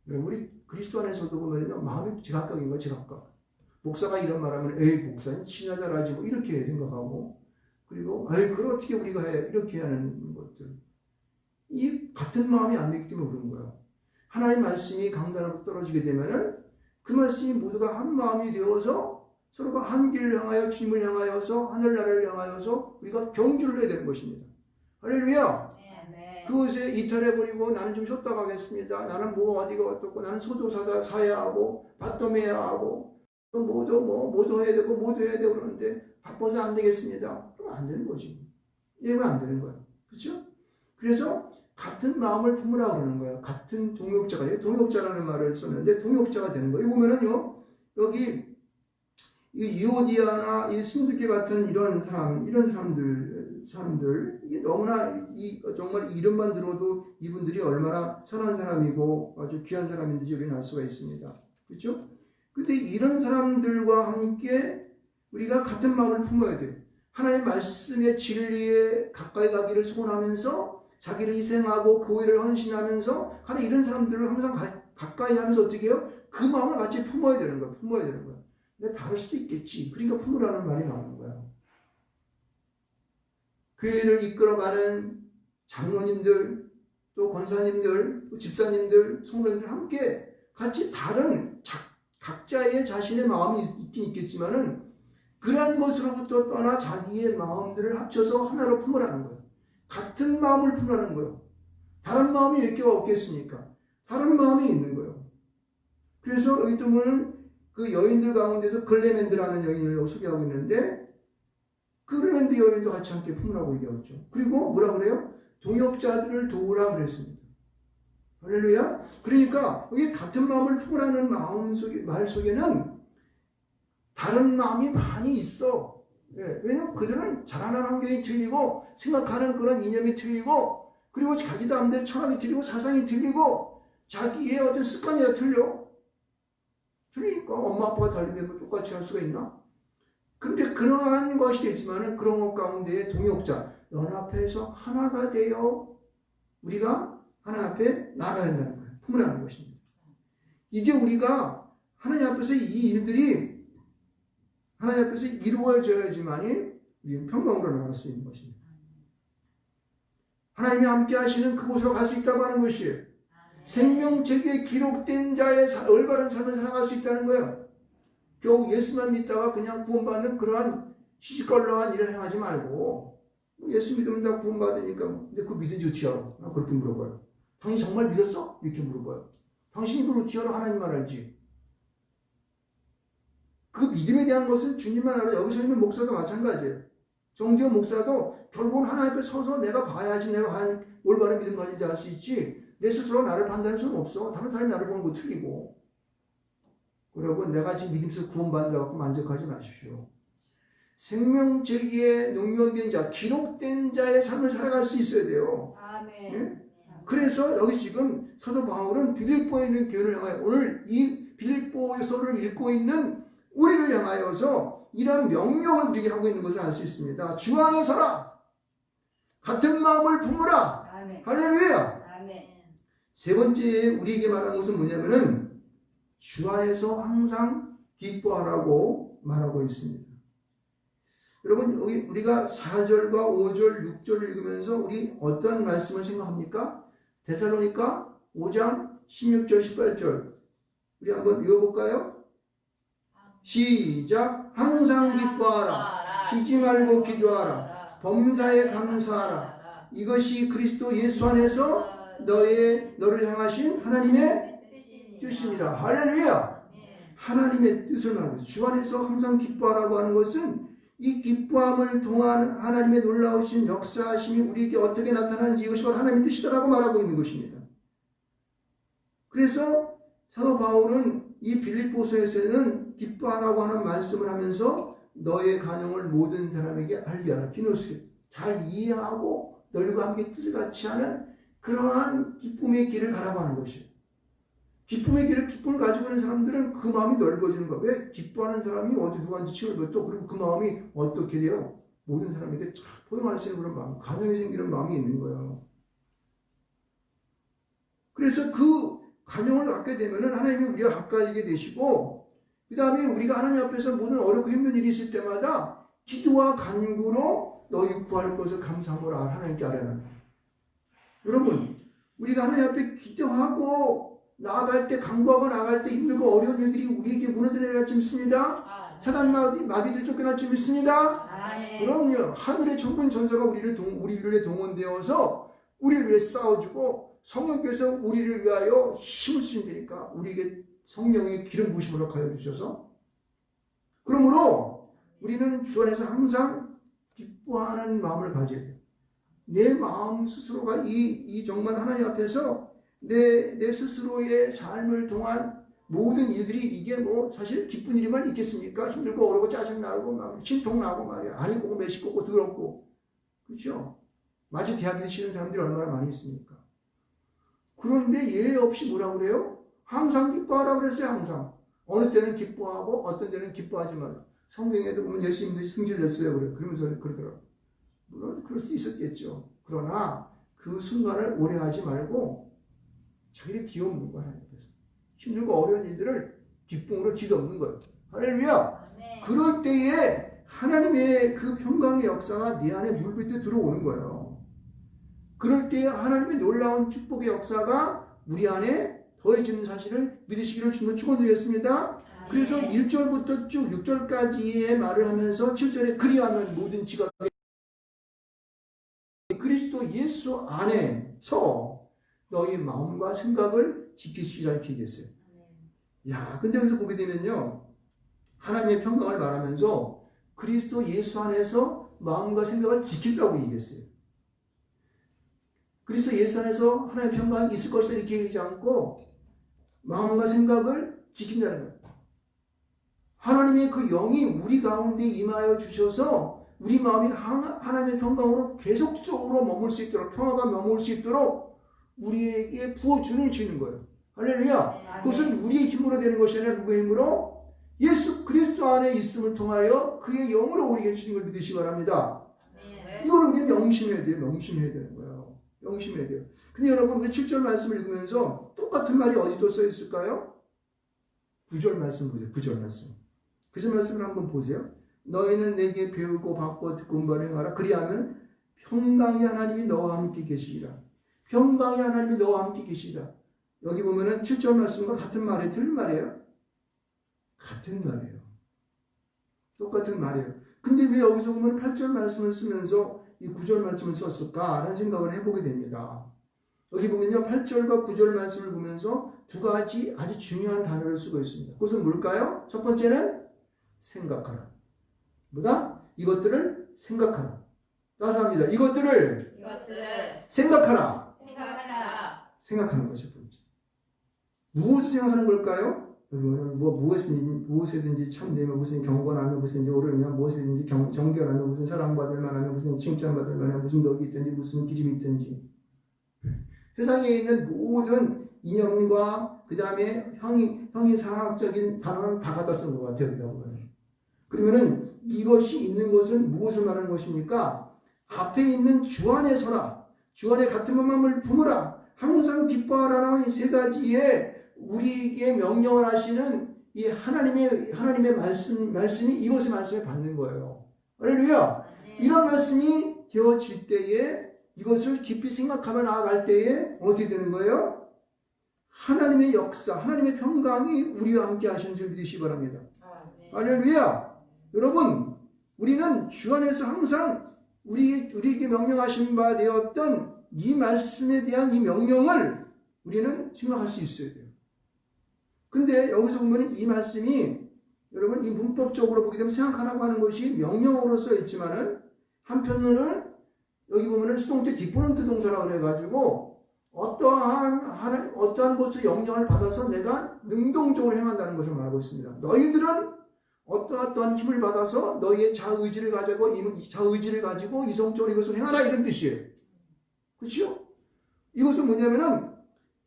Speaker 1: 우리 그리스도 안에서도 보면요, 마음이 제각각인 거야, 제각각. 목사가 이런 말하면, 에이, 목사는 지나 잘하지, 뭐, 이렇게 생각하고, 그리고, 에이, 그걸 어떻게 우리가 해, 이렇게 하는 것들. 이 같은 마음이 안 되기 때문에 그런 거야. 하나님의 말씀이 강단으로 떨어지게 되면은 그 말씀이 모두가 한 마음이 되어서 서로가 한 길을 향하여 주님을 향하여서 하늘나라를 향하여서 우리가 경주를 해야 되는 것입니다. 할렐루야! 그것에 이탈해버리고 나는 좀 쉬었다 가겠습니다. 나는 뭐 어디가 어떻고 나는 소도사다 사야 하고 밭도 매야 하고 또 모두 해야 되고 모두 해야 되고 그러는데 바빠서 안 되겠습니다. 그럼 안 되는 거지. 이해가 안 되는 거야. 그렇죠? 그래서 같은 마음을 품으라 그러는 거야. 같은 동역자가, 동역자라는 말을 썼는데 동역자가 되는 거예요. 보면은요, 여기 이 유오디아나 이 순두개 같은 이런 사람들 이게 너무나 정말 이름만 들어도 이분들이 얼마나 선한 사람이고 아주 귀한 사람인지 우리는 알 수가 있습니다. 그렇죠? 근데 이런 사람들과 함께 우리가 같은 마음을 품어야 돼요. 하나님의 말씀의 진리에 가까이 가기를 소원하면서 자기를 희생하고 그 의를 헌신하면서 하는 이런 사람들을 항상 가까이 하면서 어떻게 해요? 그 마음을 같이 품어야 되는 거야. 품어야 되는 거야. 근데 다를 수도 있겠지. 그러니까 품으라는 말이 나오는 거야. 교회를 이끌어가는 장로님들, 또 권사님들, 또 집사님들, 성도님들 함께 같이 다른 각자의 자신의 마음이 있긴 있겠지만은 그러한 것으로부터 떠나 자기의 마음들을 합쳐서 하나로 품으라는 거예요. 같은 마음을 품으라는 거예요. 다른 마음이 몇 개가 없겠습니까? 다른 마음이 있는 거예요. 그래서 여기 또 보면 그 여인들 가운데서 글레멘드라는 여인을 소개하고 있는데 그 글레멘드 여인도 같이 함께 품으라고 얘기하죠. 그리고 뭐라 그래요? 동역자들을 도우라 그랬습니다. 할렐루야. 그러니까 여기 같은 마음을 품으라는 말 속에는 다른 마음이 많이 있어. 예, 왜냐면 그들은 자라난 환경이 틀리고 생각하는 그런 이념이 틀리고 그리고 자기 마음대로 철학이 틀리고 사상이 틀리고 자기의 어떤 습관이 다 틀려. 그러니까 엄마 아빠가 다르면 똑같이 할 수가 있나? 근데 그러한 것이 되지만은 그런 것 가운데 동역자 연합해서 하나가 되어 우리가 하나님 앞에 나가야 한다는 거예요. 품으라는 것입니다. 이게 우리가 하나님 앞에서 이 일들이 하나님 앞에서 이루어져야지만이 우리는 평강으로 나갈 수 있는 것입니다. 하나님이 함께 하시는 그곳으로 갈 수 있다고 하는 것이에요. 생명책에 기록된 자의 올바른 삶을 살아갈 수 있다는 거예요. 겨우 예수만 믿다가 그냥 구원받는 그러한 시시껄렁한 일을 행하지 말고 예수 믿으면 다 구원받으니까 근데 그거 믿은지 어떻게 알아? 나 그렇게 물어봐요. 당신 정말 믿었어? 이렇게 물어봐요. 당신이 그걸 어떻게 알아? 하나님만 알지. 그 믿음에 대한 것은 주님만 알아. 여기서 있는 목사도 마찬가지예요. 정디호 목사도 결국은 하나님 앞에 서서 내가 봐야지 내가 과연 올바른 믿음 가진지 알 수 있지 내 스스로 나를 판단할 수는 없어. 다른 사람이 나를 보는 거 틀리고. 여러분 내가 지금 믿음 속에서 구원받는다고 만족하지 마십시오. 생명책에 농명된 자, 기록된 자의 삶을 살아갈 수 있어야 돼요.
Speaker 2: 아멘.
Speaker 1: 네? 그래서 여기 지금 사도 바울은 빌립보에 있는 교회를 향하여 오늘 이 빌립보서를 읽고 있는 우리를 향하여서 이런 명령을 우리에게 하고 있는 것을 알 수 있습니다. 주 안에 서라. 같은 마음을 품으라.
Speaker 2: 아멘.
Speaker 1: 할렐루야.
Speaker 2: 아멘.
Speaker 1: 세 번째 우리에게 말하는 것은 뭐냐면은 주 안에서 항상 기뻐하라고 말하고 있습니다. 여러분 여기 우리가 4절과 5절, 6절을 읽으면서 우리 어떤 말씀을 생각합니까? 데살로니가 5장 16절, 18절 우리 한번 읽어볼까요? 시작. 항상 기뻐하라. 쉬지 말고 기도하라. 범사에 감사하라. 이것이 그리스도 예수 안에서 너를 향하신 하나님의 뜻입니다. 할렐루야. 하나님의 뜻을 말하고 주 안에서 항상 기뻐하라고 하는 것은 이 기뻐함을 통한 하나님의 놀라우신 역사하심이 우리에게 어떻게 나타나는지 이것이 바로 하나님의 뜻이다라고 말하고 있는 것입니다. 그래서 사도 바울은 이 빌립보서에서는 기뻐하라고 하는 말씀을 하면서 너의 간용을 모든 사람에게 알게 하라. 비노스게 잘 이해하고 너희와 함께 뜻을 같이 하는 그러한 기쁨의 길을 가라고 하는 것이에요. 기쁨의 길을 기쁨을 가지고 있는 사람들은 그 마음이 넓어지는 거야. 왜? 기뻐하는 사람이 어디 누구한테 칭을 받고 그리고 그 마음이 어떻게 돼요? 모든 사람에게 참 포용할 수 있는 그런 마음, 간용이 생기는 마음이 있는 거예요. 그래서 그 간용을 갖게 되면은 하나님이 우리가 가까이게 되시고 그 다음에 우리가 하나님 앞에서 모든 어렵고 힘든 일이 있을 때마다 기도와 간구로 너희 구할 것을 감사함으로 하나님께 아뢰라. 여러분 우리가 하나님 앞에 기도하고 나아갈 때 간구하고 나아갈 때 힘들고 어려운 일들이 우리에게 무너져 내려갈 줄 믿습니다. 사단 마귀들 쫓겨날 줄 믿습니다. 그럼요. 하늘의 천군 전사가 우리를 동원되어서 우리를 위해 싸워주고 성령께서 우리를 위하여 힘을 주신다니까 우리에게 성령의 기름 부으심을 하여 주셔서 그러므로 우리는 주 안에서 항상 기뻐하는 마음을 가져야 돼요. 내 마음 스스로가 이 정말 하나님 앞에서 내 스스로의 삶을 통한 모든 일들이 이게 뭐 사실 기쁜 일이만 있겠습니까? 힘들고 어렵고 짜증나고 막 심통나고 말이야. 아니 고고 매식고 더럽고 그렇죠? 마치 대학에서 치는 사람들이 얼마나 많이 있습니까? 그런데 예외 없이 뭐라고 그래요? 항상 기뻐하라고 그랬어요. 항상. 어느 때는 기뻐하고 어떤 때는 기뻐하지 말라. 성경에도 보면 예수님들이 승질 냈어요. 그러면서 그러더라고요. 물론 그럴 수도 있었겠죠. 그러나 그 순간을 오래 하지 말고 자기를 뒤엎는 거야. 하나님 앞에서. 힘들고 어려운 일들을 기쁨으로 뒤덮는 거예요. 할렐루야. 그럴 때에 하나님의 그 평강의 역사가 네 안에 물빛에 들어오는 거예요. 그럴 때에 하나님의 놀라운 축복의 역사가 우리 안에 더해지는 사실을 믿으시기를 주님을 축원드리겠습니다. 그래서 1절부터 쭉 6절까지의 말을 하면서 7절에 그리하면 모든 지각에 그리스도 예수 안에서 너희 마음과 생각을 지키시라 이렇게 얘기했어요. 야, 근데 여기서 보게 되면요, 하나님의 평강을 말하면서 그리스도 예수 안에서 마음과 생각을 지킨다고 얘기했어요. 그리스도 예수 안에서 하나님의 평강이 있을 것이다 이렇게 얘기하지 않고 마음과 생각을 지킨다는 거예요. 하나님의 그 영이 우리 가운데 임하여 주셔서 우리 마음이 하나님의 평강으로 계속적으로 머물 수 있도록, 평화가 머물 수 있도록 우리에게 부어주는 주는 거예요. 할렐루야. 그것은 우리의 힘으로 되는 것이 아니라 누구의 힘으로? 예수 그리스도 안에 있음을 통하여 그의 영으로 우리에게 주신 걸 믿으시기 바랍니다. 이걸 우리는 명심해야 돼요. 명심해야 되는 거예요. 명심해야 돼요. 근데 여러분, 우리 7절 말씀을 읽으면서 똑같은 말이 어디 또 써 있을까요? 9절 말씀 보세요. 9절 말씀. 9절 말씀을 한번 보세요. 너희는 내게 배우고 받고 듣고 음바를 행하라. 그리하면 평강의 하나님이 너와 함께 계시리라. 평강의 하나님이 너와 함께 계시리라. 여기 보면은 7절 말씀과 같은 말이에요? 틀린 말이에요? 같은 말이에요. 똑같은 말이에요. 근데 왜 여기서 보면 8절 말씀을 쓰면서 이 9절 말씀을 썼을까라는 생각을 해보게 됩니다. 여기 보면요, 8절과 9절 말씀을 보면서 두 가지 아주 중요한 단어를 쓰고 있습니다. 그것은 뭘까요? 첫 번째는 생각하라. 뭐다? 이것들을 생각하라. 따서 합니다. 이것들을 생각하라. 생각하는 것이 번째. 무엇을 생각하는 걸까요? 무엇이든지 참되면, 무슨 경건하면, 무슨 옳으면, 무엇이든지 정결하면, 무슨 사랑받을 만하면, 무슨 칭찬받을 만하면, 무슨 덕이 있든지, 무슨 기름이 있든지. 세상에 있는 모든 이념과 그 다음에 형이상학적인 단어는 다 갖다 쓴 것 같아요. 그러면은 이것이 있는 것은 무엇을 말하는 것입니까? 앞에 있는 주 안에 서라. 주 안에 같은 마음을 품으라. 항상 기뻐하라는 이 세 가지의 우리에게 명령을 하시는 이 하나님의 말씀이 이것의 말씀을 받는 거예요. 할렐루야. 이런 말씀이 되어질 때에 이것을 깊이 생각하며 나아갈 때에 어떻게 되는 거예요? 하나님의 역사, 하나님의 평강이 우리와 함께 하시는 줄 믿으시기 바랍니다. 할렐루야. 여러분, 우리는 주 안에서 항상 우리에게 명령하신 바 되었던 이 말씀에 대한 이 명령을 우리는 생각할 수 있어야 돼요. 근데 여기서 보면 이 말씀이 여러분, 이 문법적으로 보게 되면 생각하라고 하는 것이 명령어로 써 있지만은 한편으로는 여기 보면은 수동태 디포넌트 동사라고 그래가지고 어떠한 것을 영향을 받아서 내가 능동적으로 행한다는 것을 말하고 있습니다. 너희들은 어떠한 힘을 받아서 너희의 자의지를 가지고 이성적으로 이것을 행하라 이런 뜻이에요. 그렇죠? 이것은 뭐냐면은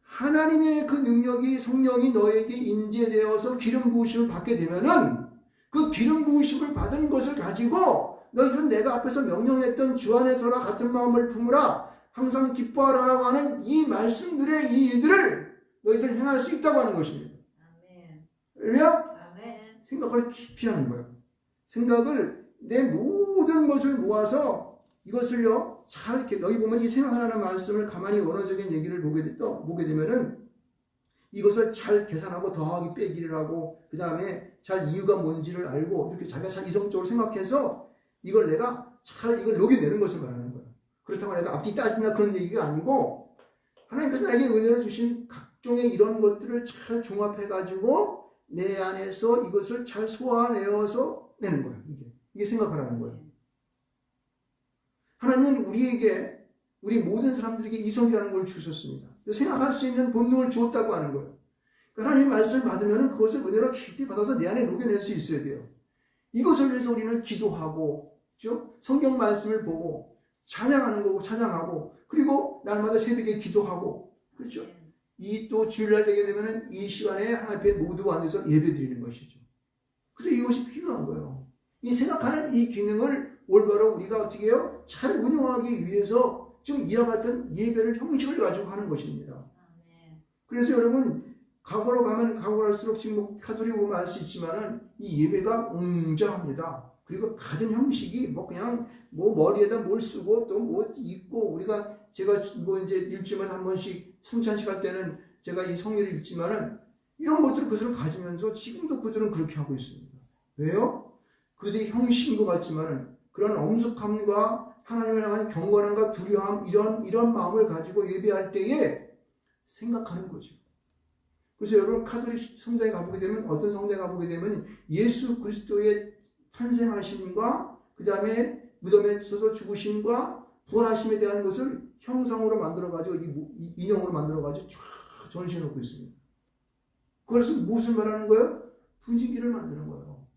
Speaker 1: 하나님의 그 능력이 성령이 너에게 임재되어서 기름 부으심을 받게 되면은 그 기름 부으심을 받은 것을 가지고 너희들은 내가 앞에서 명령했던 주 안에서라 같은 마음을 품으라 항상 기뻐하라라고 하는 이 말씀들의 이 일들을 너희들은 행할 수 있다고 하는 것입니다. 왜요? 생각을 깊이 하는 거예요. 생각을 내 모든 것을 모아서 이것을요 잘 이렇게 여기 보면 이 생각하라는 말씀을 가만히 원어적인 얘기를 보게 되면은 이것을 잘 계산하고 더하기 빼기를 하고 그 다음에 잘 이유가 뭔지를 알고 이렇게 자기가 잘 이성적으로 생각해서 이걸 내가 잘 이걸 녹여내는 것을 말하는 거예요. 그렇다고 내가 앞뒤 따진다 그런 얘기가 아니고 하나님께서 나에게 은혜를 주신 각종의 이런 것들을 잘 종합해가지고 내 안에서 이것을 잘 소화내어서 내는 거예요. 이게 생각하라는 거예요. 하나님은 우리 모든 사람들에게 이성이라는 걸 주셨습니다. 생각할 수 있는 본능을 주었다고 하는 거예요. 하나님의 말씀을 받으면 그것을 은혜로 깊이 받아서 내 안에 녹여낼 수 있어야 돼요. 이것을 위해서 우리는 기도하고, 그렇죠? 성경 말씀을 보고, 찬양하는 거고, 찬양하고, 그리고 날마다 새벽에 기도하고, 그렇죠? 이 또 주일날 되게 되면은 이 시간에 하나님 앞에 모두 앉아서 예배 드리는 것이죠. 그래서 이것이 필요한 거예요. 이 생각하는 이 기능을 올바로 우리가 어떻게 해요? 잘 운영하기 위해서 지금 이와 같은 예배를 형식을 가지고 하는 것입니다. 그래서 여러분, 과거로 가면 과거 갈수록 지금 카톨릭 보면 알 수 있지만은 이 예배가 웅장합니다. 그리고 가진 형식이 그냥 머리에다 뭘 쓰고 또 뭐 입고 제가 이제 일주일마다 한 번씩 성찬식 할 때는 제가 이 성의를 읽지만은 이런 그것을 가지면서 지금도 그들은 그렇게 하고 있습니다. 왜요? 그들이 형식인 것 같지만은 그런 엄숙함과 하나님을 향한 경건함과 두려움 이런 마음을 가지고 예배할 때에 생각하는 거죠. 그래서 여러분 카톨릭 성당에 가보게 되면 어떤 성당에 가보게 되면 예수 그리스도의 탄생하심과 그 다음에 무덤에 서서 죽으심과 부활하심에 대한 것을 형상으로 만들어가지고 이 인형으로 만들어가지고 쫙 전시해 놓고 있습니다. 그래서 무엇을 말하는 거예요? 분지기를 만드는 거예요.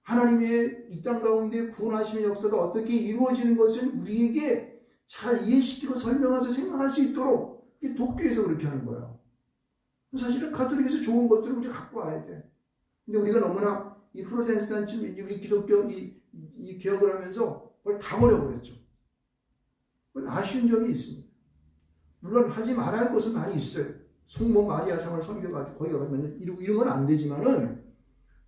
Speaker 1: 하나님의 이 땅 가운데 구원하심의 역사가 어떻게 이루어지는 것을 우리에게 잘 이해시키고 설명해서 생각할 수 있도록 독교에서 그렇게 하는 거예요. 사실은 가톨릭에서 좋은 것들을 우리가 갖고 와야 돼. 근데 우리가 너무나 이 프로테스탄트, 우리 기독교 이 개혁을 하면서 그걸 다 버려버렸죠. 그건 아쉬운 점이 있습니다. 물론 하지 말아야 할 것은 많이 있어요. 성모 마리아상을 섬겨가지고 거기 가면 이런 건 안 되지만은,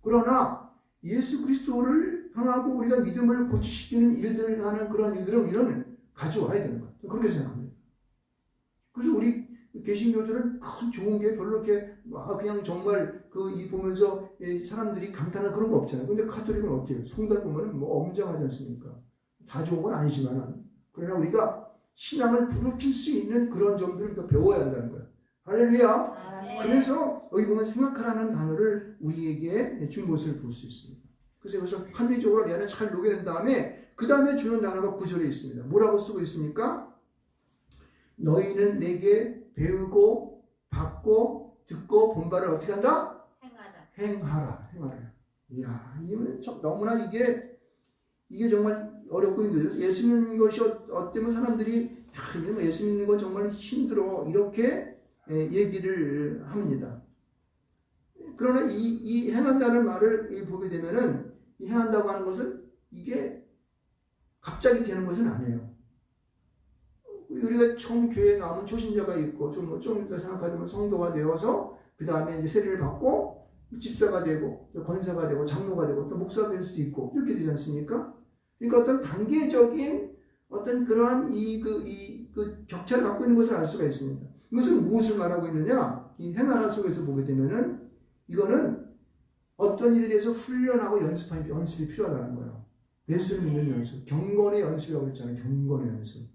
Speaker 1: 그러나 예수 그리스도를 향하고 우리가 믿음을 고취시키는 일들을 하는 그런 일들은 우리는 가져와야 되는 거예요. 그렇게 생각합니다. 그래서 우리 개신교들은 큰 좋은 게 별로 이렇게 그냥 정말 이 보면서 사람들이 감탄하는 그런 거 없잖아요. 근데 가톨릭은 어떻게 해요? 성달 보면은 뭐 엄정하지 않습니까? 다 좋은 건 아니지만은, 그러나 우리가 신앙을 부르칠 수 있는 그런 점들을 우리가 배워야 한다는 거예요. 할렐루야. 그래서 여기 보면 생각하라는 단어를 우리에게 준 것을 볼 수 있습니다. 그래서 여기서 합리적으로 내 안에 잘 녹여낸 다음에 그 다음에 주는 단어가 9절에 있습니다. 뭐라고 쓰고 있습니까? 너희는 내게 배우고 받고 듣고 본 바를 어떻게 한다? 행하라. 이야, 이거는 너무나 이게 정말 어렵고 힘들죠. 예수 믿는 것이 어때면 사람들이 예수 믿는 건 정말 힘들어 이렇게 얘기를 합니다. 그러나 이 행한다는 말을 보게 되면은 이 행한다고 하는 것은 이게 갑자기 되는 것은 아니에요. 우리가 처음 교회에 나오면 초신자가 있고 좀 이따 생각하자면 성도가 되어서 그 다음에 이제 세례를 받고 집사가 되고 권사가 되고 장로가 되고 또 목사가 될 수도 있고 이렇게 되지 않습니까? 그러니까 어떤 단계적인 어떤 그러한 그 격차를 갖고 있는 것을 알 수가 있습니다. 이것은 무엇을 말하고 있느냐? 이 행하라 속에서 보게 되면은 이거는 어떤 일에 대해서 훈련하고 연습이 필요하다는 거예요. 예수를 믿는 연습, 경건의 연습이라고 했잖아요. 경건의 연습.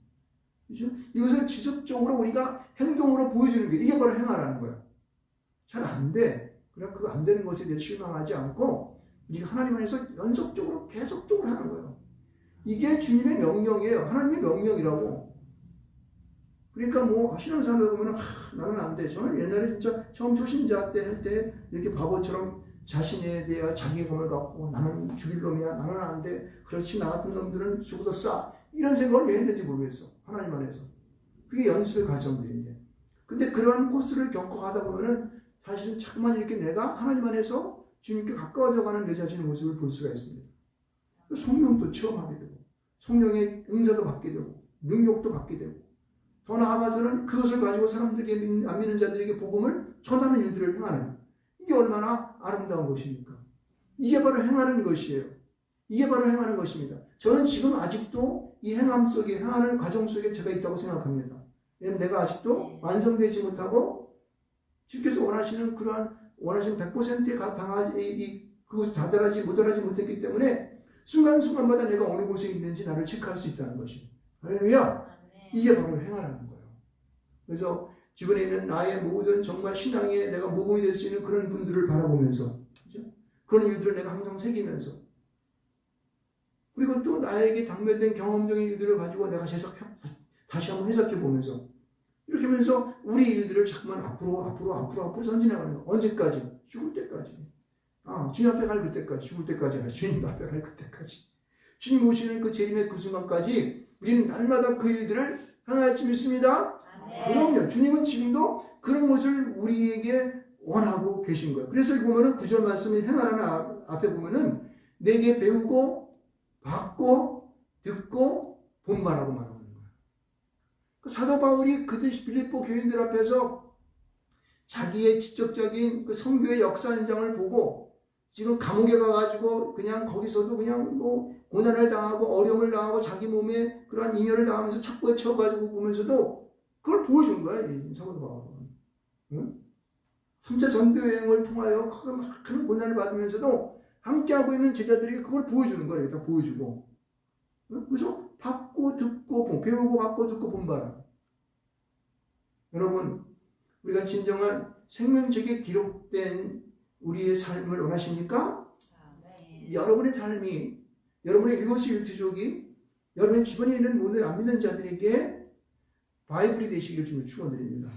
Speaker 1: 그렇죠? 이것을 지속적으로 우리가 행동으로 보여주는 게 이게 바로 행하라는 거예요. 잘 안 돼. 그래 그거 안 되는 것에 대해 실망하지 않고 우리가 하나님 안에서 연속적으로 계속적으로 하는 거예요. 이게 주님의 명령이에요. 하나님의 명령이라고. 그러니까 뭐 신앙생활 보면 나는 안 돼. 저는 옛날에 진짜 처음 초신자 때 할 때 이렇게 바보처럼 자신에 대해 자기감을 갖고 나는 죽일 놈이야. 나는 안 돼. 그렇지 나 같은 놈들은 죽어도 싸. 이런 생각을 왜 했는지 모르겠어. 하나님 안에서. 그게 연습의 과정들인데. 근데 그러한 코스를 겪어가다 보면은 사실은 자꾸만 이렇게 내가 하나님 안에서 주님께 가까워져가는 내 자신의 모습을 볼 수가 있습니다. 성령도 체험하게 되고 성령의 응사도 받게 되고 능력도 받게 되고 더 나아가서는 그것을 가지고 사람들에게 안 믿는 자들에게 복음을 전하는 일들을 행하는 이게 얼마나 아름다운 것입니까? 이게 바로 행하는 것이에요. 이게 바로 행하는 것입니다. 저는 지금 아직도 이 행함 속에 행하는 과정 속에 제가 있다고 생각합니다. 왜냐하면 내가 아직도 완성되지 못하고 주께서 원하시는 그러한 원하시는 100%에 그것을 다달하지 못했기 때문에 순간순간마다 내가 어느 곳에 있는지 나를 체크할 수 있다는 것이. 할렐루야. 이게 바로 행하라는 거예요. 그래서 주변에 있는 나의 모든 정말 신앙에 내가 모범이 될 수 있는 그런 분들을 바라보면서 그렇죠? 그런 일들을 내가 항상 새기면서 그리고 또 나에게 당면된 경험적인 일들을 가지고 내가 다시 한번 해석해 보면서 이렇게 하면서 우리 일들을 자꾸만 앞으로 전진해가는 거예요. 언제까지? 죽을 때까지. 주님 앞에 갈 그때까지. 죽을 때까지 아니라 주님 앞에 갈 그때까지. 주님 오시는 그 재림의 그 순간까지 우리는 날마다 그 일들을 행할 줄 믿습니다. 그럼요. 주님은 지금도 그런 것을 우리에게 원하고 계신 거예요. 그래서 보면은 9절 말씀이 행하라는 앞에 보면은 내게 배우고 받고 듣고 본받라고 말하고 있는 거예요. 그 사도 바울이 그들 빌립보 교인들 앞에서 자기의 직접적인 그 선교의 역사 현장을 보고 지금 감옥에 가가지고 그냥 거기서도 그냥 뭐 고난을 당하고 어려움을 당하고 자기 몸에 그러한 인연을 당하면서 착고에 채워가지고 보면서도 그걸 보여준 거야, 이 사도 바울은. 응? 3차 전도여행을 통하여 큰 고난을 받으면서도 함께하고 있는 제자들에게 그걸 보여주는 거예요. 다 보여주고. 응? 그래서 받고 듣고 배우고 받고 듣고 본바라. 여러분 우리가 진정한 생명책에 기록된 우리의 삶을 원하십니까? 여러분의 삶이, 여러분의 일거수일투족이 여러분 주변에 있는 모든 안 믿는 자들에게 바이블이 되시기를 주님 축원드립니다.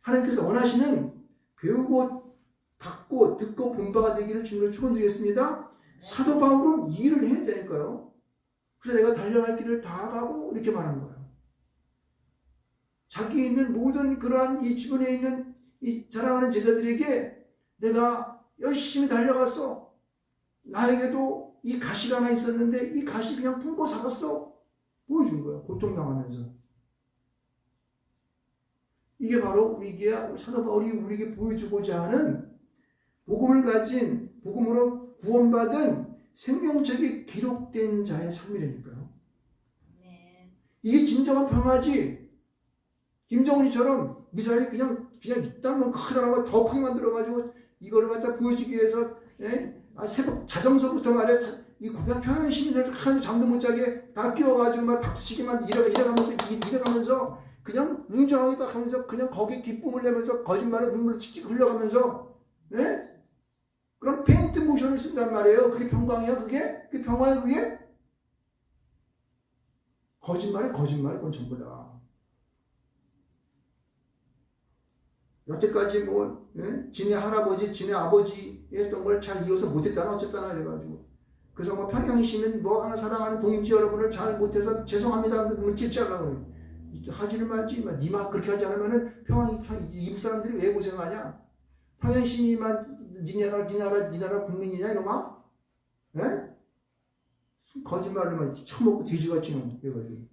Speaker 1: 하나님께서 원하시는 배우고 받고 듣고 본 바가 되기를 주님을 축원드리겠습니다. 사도 바울은 이 일을 해야 되니까요. 그래서 내가 달려갈 길을 다 가고 이렇게 말하는 거예요. 자기 있는 모든 그러한 이 주변에 있는 이 자랑하는 제자들에게 내가 열심히 달려갔어. 나에게도 이 가시가 하나 있었는데 이 가시 그냥 품고 살았어. 보여준 거예요. 고통당하면서. 이게 바로 우리에게 사도 바울이 우리에게 보여주고자 하는 복음을 가진, 복음으로 구원받은 생명책에 기록된 자의 삶이라니까요. 이게 진정한 평화지. 김정은이처럼 미사일이 그냥 이딴 크다라고 더 크게 만들어가지고 이거를 갖다 보여주기 위해서 새벽 자정서부터 말이야 이 평양 시민들 하는데 잠도 못 자게 다 끼워가지고 막 박수치기만 이래가면서 그냥 웅장하게 딱 하면서 그냥 거기에 기쁨을 내면서 거짓말에 눈물을 칙칙 흘려가면서 그런 페인트 모션을 쓴단 말이에요. 그게 평강이야 그게? 그게 평화야 그게? 거짓말에 그건 전부 다. 여태까지 지네 할아버지, 지네 아버지 했던 걸 잘 이어서 못했다나 어쨌다나 해가지고. 그래서 평양이 시민 하나 사랑하는 동지 여러분을 잘 못해서 죄송합니다. 그러면 찝짤라고 하지를 말지. 니마 그렇게 하지 않으면은 이북 사람들이 왜 고생하냐? 평양 시민만 니 나라 국민이냐 이놈아? 거짓말로만 처먹고 뒤지같이 해가지고.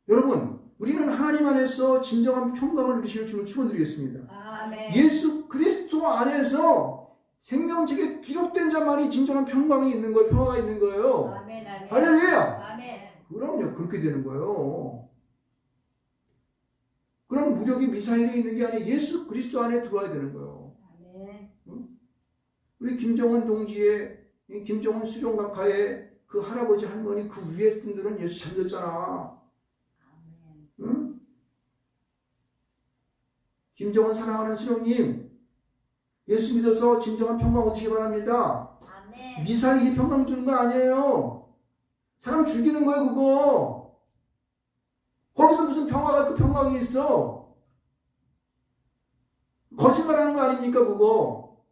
Speaker 1: 여러분. 우리는 하나님 안에서 진정한 평강을 누리시는 주님을 축원드리겠습니다.
Speaker 2: 아멘.
Speaker 1: 예수 그리스도 안에서 생명책에 기록된 자만이 진정한 평강이 있는 거예요. 평화가 있는 거예요.
Speaker 2: 아멘. 아멘.
Speaker 1: 할렐루야.
Speaker 2: 아멘.
Speaker 1: 그럼요. 그렇게 되는 거예요. 그럼 무력이 미사일에 있는 게 아니라 예수 그리스도 안에 들어와야 되는 거예요.
Speaker 2: 아멘.
Speaker 1: 우리 김정은 동지의 김정은 수령각하의 그 할아버지 할머니 그 위에 분들은 예수 잘 믿었잖아. 응? 김정은 사랑하는 수령님 예수 믿어서 진정한 평강 얻으시기 바랍니다.
Speaker 2: 아멘.
Speaker 1: 미사일이 평강 주는 거 아니에요. 사람 죽이는 거예요 그거. 거기서 무슨 평화가 평강이 있어. 거짓말하는 거 아닙니까 그거.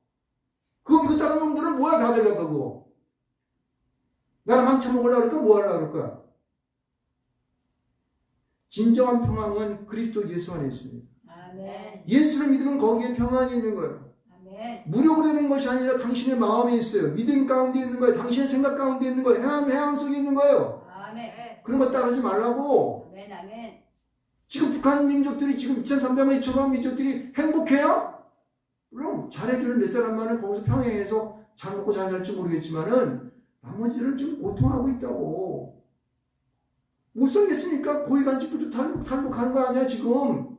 Speaker 1: 그거 믿고 다른 놈들은 뭐야 다 되려고 그거. 나랑 망쳐먹으려고 그럴까 뭐 하려고 그럴까. 진정한 평강은 그리스도 예수 안에 있습니다.
Speaker 2: 아멘.
Speaker 1: 예수를 믿으면 거기에 평안이 있는 거예요.
Speaker 2: 아멘.
Speaker 1: 무력으로 되는 것이 아니라 당신의 마음에 있어요. 믿음 가운데 있는 거예요. 당신의 생각 가운데 있는 거예요. 해양 속에 있는 거예요.
Speaker 2: 아멘.
Speaker 1: 그런 거 따르지 말라고.
Speaker 2: 아멘. 아멘.
Speaker 1: 지금 북한 민족들이 지금 2,300만 2천만 민족들이 행복해요? 물론 잘해주는 몇 사람만은 거기서 평행해서 잘 먹고 잘 살지 모르겠지만은 나머지들은 지금 고통하고 있다고. 못 살겠으니까 고위 간직부터 탈북하는 거 아니야 지금.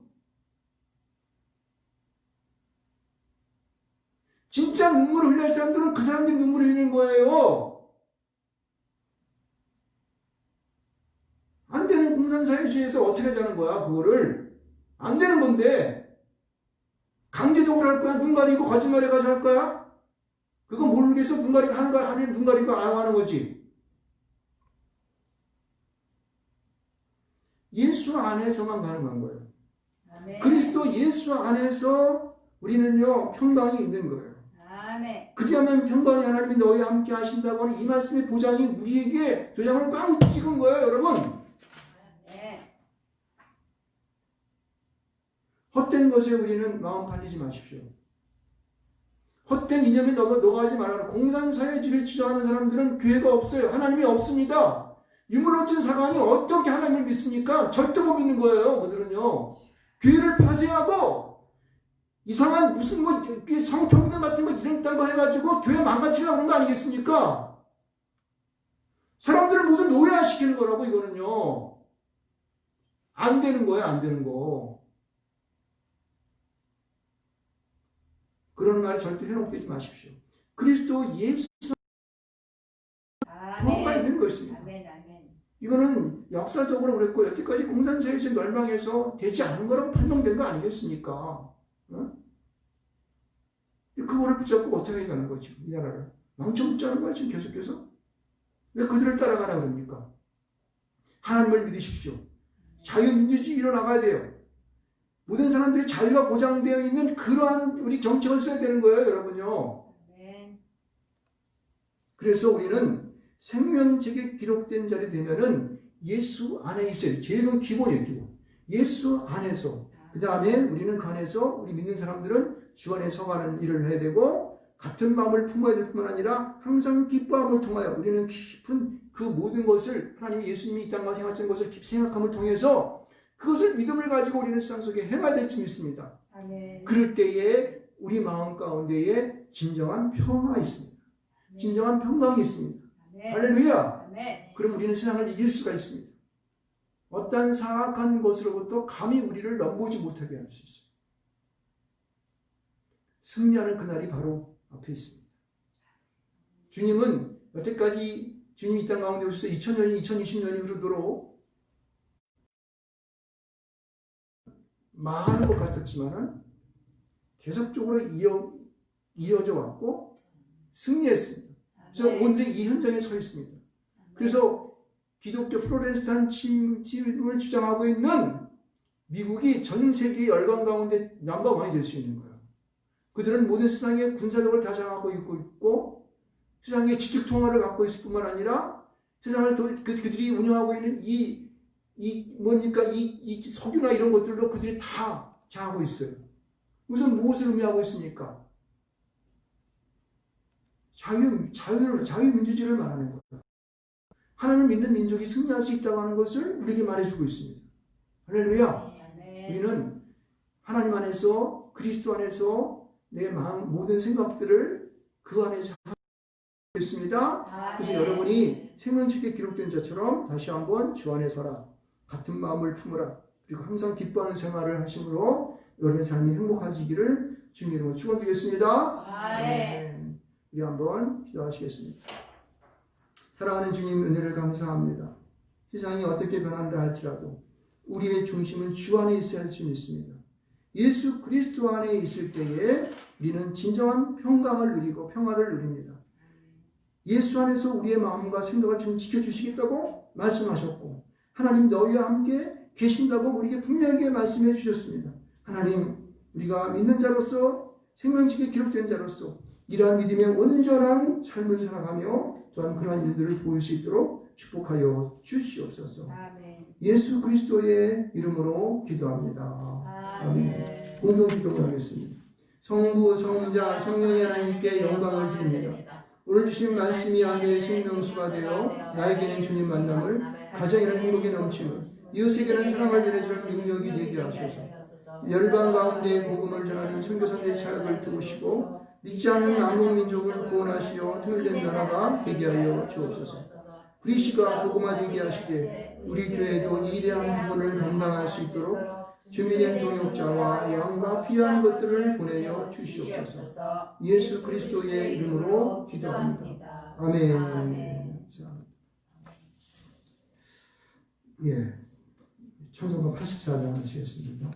Speaker 1: 진짜 눈물을 흘릴 사람들은 그 사람들이 눈물을 흘리는 거예요. 안 되는 공산사회주의에서 어떻게 하자는 거야 그거를. 안 되는 건데 강제적으로 할 거야? 눈 가리고 거짓말해가지고 할 거야? 그거 모르겠어. 눈 가리고 하는 거야? 하는 눈 가리고 안 하는 거지. 예수 안에서만 가능한 거예요.
Speaker 2: 아멘.
Speaker 1: 그리스도 예수 안에서 우리는요 평강이 있는 거예요.
Speaker 2: 아멘.
Speaker 1: 그리하면 평강이 하나님이 너희와 함께 하신다고 하는 이 말씀의 보장이 우리에게 도장을 꽝 찍은 거예요 여러분.
Speaker 2: 네.
Speaker 1: 헛된 것에 우리는 마음 팔리지 마십시오. 헛된 이념에 넘어가지 말아라. 공산사회주의를 지도하는 사람들은 교회가 없어요. 하나님이 없습니다. 유물론적 사관이 어떻게 하나님을 믿습니까? 절대 못 믿는 거예요. 그들은요. 교회를 폐쇄하고 이상한 무슨 성평등 같은 거 이런 거 해가지고 교회 망가뜨리려고 그런 거 아니겠습니까? 사람들을 모두 노예화시키는 거라고 이거는요. 안 되는 거예요. 안 되는 거. 그런 말을 절대 해놓지 마십시오. 그리스도 예수 평화가
Speaker 2: 아멘.
Speaker 1: 있는 것입니다.
Speaker 2: 아멘. 아멘.
Speaker 1: 이거는 역사적으로 그랬고 여태까지 공산사회주의 멸망해서 되지 않은 거라고 판명된 거 아니겠습니까? 어? 그거를 붙잡고 어떻게 가는 거죠? 이 나라를 망쳐먹자는 거야 지금 계속해서. 왜 그들을 따라가라 그럽니까? 하나님을 믿으십시오. 자유민주주의 일어나가야 돼요. 모든 사람들의 자유가 보장되어 있는 그러한 우리 정책을 써야 되는 거예요, 여러분요. 그래서 우리는 생명책에 기록된 자리 되면은 예수 안에 있어요. 제일 그 기본이에요, 기본. 예수 안에서. 그 다음에 우리는 그 안에서 우리 믿는 사람들은 주 안에 서가는 일을 해야 되고 같은 마음을 품어야 될 뿐만 아니라 항상 기뻐함을 통하여 우리는 깊은 그 모든 것을 하나님이 예수님이 이 땅과 행하신 것을 깊이 생각함을 통해서 그것을 믿음을 가지고 우리는 세상 속에 행해야 될지 믿습니다.
Speaker 3: 아멘.
Speaker 1: 그럴 때에 우리 마음 가운데에 진정한 평화가 있습니다. 진정한 평강이 있습니다. 할렐루야. 그럼 우리는 세상을 이길 수가 있습니다. 어떠한 사악한 것으로부터 감히 우리를 넘보지 못하게 할 수 있어요. 승리하는 그날이 바로 앞에 있습니다. 주님은 여태까지 주님이 이 땅 가운데 오셔서 2000년이 2020년이 흐르도록 망하는 것 같았지만은 계속적으로 이어져 왔고 승리했습니다. 그래서 오늘의 이 현장에 서 있습니다. 그래서 기독교 프로테스탄tism을 주장하고 있는 미국이 전 세계 열강 가운데 넘버원이 될 수 있는 거예요. 그들은 모든 세상의 군사력을 다 장악하고 있고 세상의 지축통화를 갖고 있을 뿐만 아니라 세상을 그들이 운영하고 있는 이 석유나 이런 것들도 그들이 다 장하고 있어요. 무엇을 의미하고 있습니까? 자유민주주의를 말하는 거예요. 하나님을 믿는 민족이 승리할 수 있다고 하는 것을 우리에게 말해주고 있습니다. 할렐루야. 우리는 하나님 안에서 그리스도 안에서 내 마음 모든 생각들을 그 안에서 하겠습니다. 그래서 여러분이 생명책에 기록된 자처럼 다시 한번 주 안에 서라. 같은 마음을 품으라. 그리고 항상 기뻐하는 생활을 하심으로 여러분의 삶이 행복하시기를 주님 이름으로 축원드리겠습니다. 우리 한번 기도하시겠습니다. 사랑하는 주님 은혜를 감사합니다. 세상이 어떻게 변한다 할지라도 우리의 중심은 주 안에 있어야 할 줄 믿습니다. 예수 그리스도 안에 있을 때에 우리는 진정한 평강을 누리고 평화를 누립니다. 예수 안에서 우리의 마음과 생각을 좀 지켜주시겠다고 말씀하셨고 하나님 너희와 함께 계신다고 우리에게 분명하게 말씀해 주셨습니다. 하나님 우리가 믿는 자로서 생명책에 기록된 자로서 이러한 믿음의 온전한 삶을 살아가며 또한 그러한 일들을 보일 수 있도록 축복하여 주시옵소서. 예수 그리스도의 이름으로 기도합니다. 아멘. 공동 기도를 하겠습니다. 성부, 성자, 성령의 하나님께 영광을 드립니다. 오늘 주신 말씀이 아내의 생명수가 되어 나에게는 주님 만남을, 가정에는 행복이 넘침을, 이웃에게는 사랑을 전해주는 능력이 되게 하소서. 열방 가운데 복음을 전하는 선교사들의 사역을 도우시고 믿지 않는 남북 민족을 구원하시어 통일된 나라가 되게 하여 주옵소서. 그리시가 복음화되게 하시되 우리 교회도 이 위대한 부분을 감당할 수 있도록 주민의 동역자와 양과 필요한 것들을 보내어 주시옵소서. 예수 그리스도의 이름으로 기도합니다. 아멘. 예, 찬송가 84장 하시겠습니다.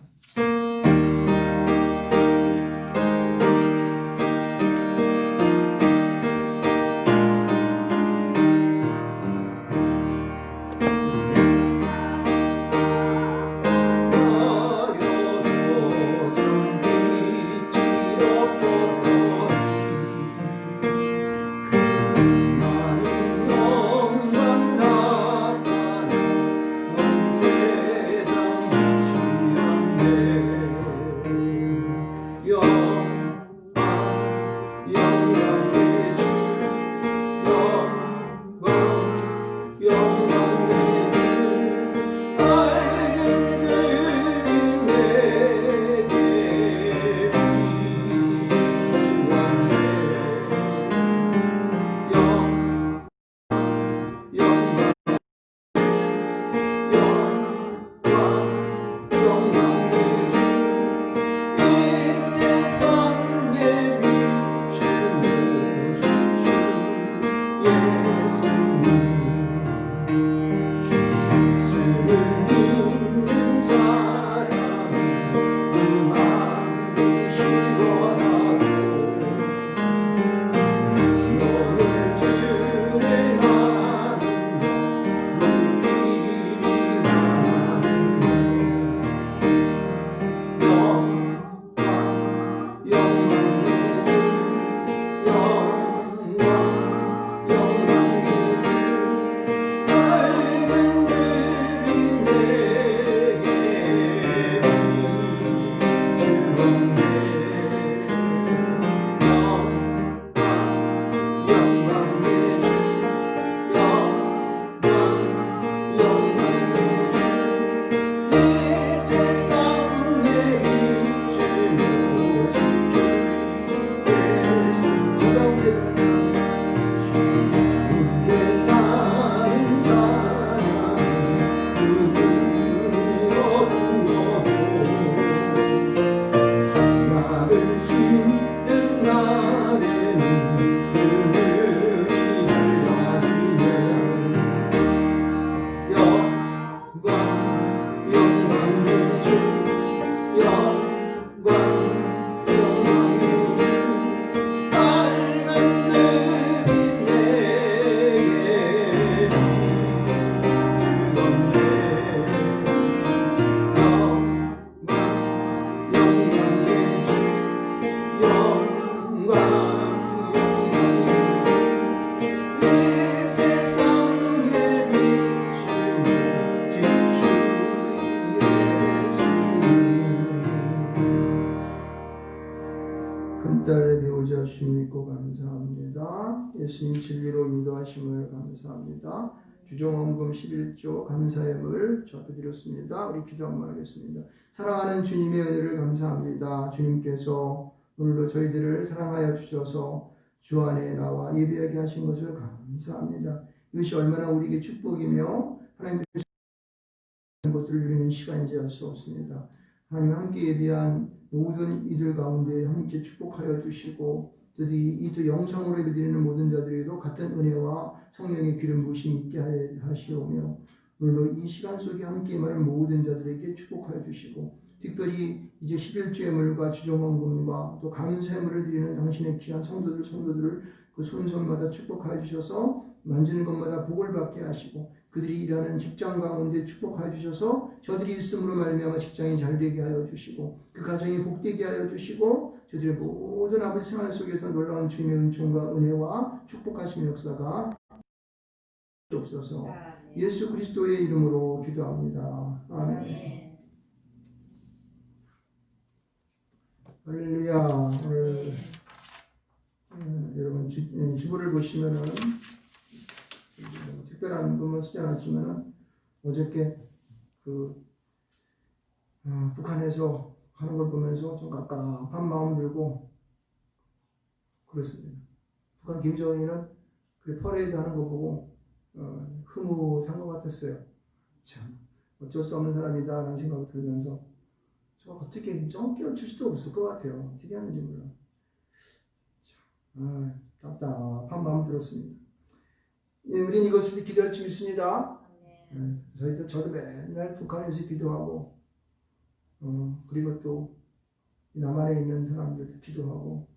Speaker 4: 세상 빛이 안 돼.
Speaker 1: 딸의 배우자 주님 믿고 감사합니다. 예수님 진리로 인도하심을 감사합니다. 주종원금 11조 감사함을 주 앞에 드렸습니다. 우리 기도 한번 하겠습니다. 사랑하는 주님의 은혜를 감사합니다. 주님께서 오늘도 저희들을 사랑하여 주셔서 주 안에 나와 예배하게 하신 것을 감사합니다. 이것이 얼마나 우리에게 축복이며 하나님께서 것들을 누리는 시간인지 알 수 없습니다. 하나님 함께 예배한 모든 이들 가운데 함께 축복하여 주시고 이 또 영상으로 예배드리는 모든 자들에게도 같은 은혜와 성령의 기름 부으심이 있게 하시오며 오늘도 이 시간 속에 함께 임하는 모든 자들에게 축복하여 주시고 특별히 이제 11조의 물과 주정원금과 또 감사물을 드리는 당신의 귀한 성도들을 그 손손마다 축복하여 주셔서 만지는 것마다 복을 받게 하시고 그들이 일하는 직장 가운데 축복하여 주셔서 저들이 있음으로 말미암아 직장이 잘 되게 하여 주시고 그 가정이 복되게 하여 주시고 저들의 모든 아버지 생활 속에서 놀라운 주님의 은총과 은혜와 축복하심의 역사가 없어서 예수 그리스도의 이름으로 기도합니다. 아멘. 할렐루야. 오늘 여러분 주보를 보시면은 특별한 것만 쓰지 않았지만은 어저께 북한에서 하는 걸 보면서 좀 갑갑한 마음 들고 그렇습니다. 북한 김정은이는 그 퍼레이드 하는 거 보고 흐뭇한 것 같았어요. 참 어쩔 수 없는 사람이다 라는 생각이 들면서 저 어떻게 좀 깨우칠 수도 없을 것 같아요. 어떻게 하는지 몰라. 답답한 마음 들었습니다. 예, 우린 이것을 기도할 줄 믿습니다. 저도 맨날 북한에서 기도하고 그리고 또 남한에 있는 사람들도 기도하고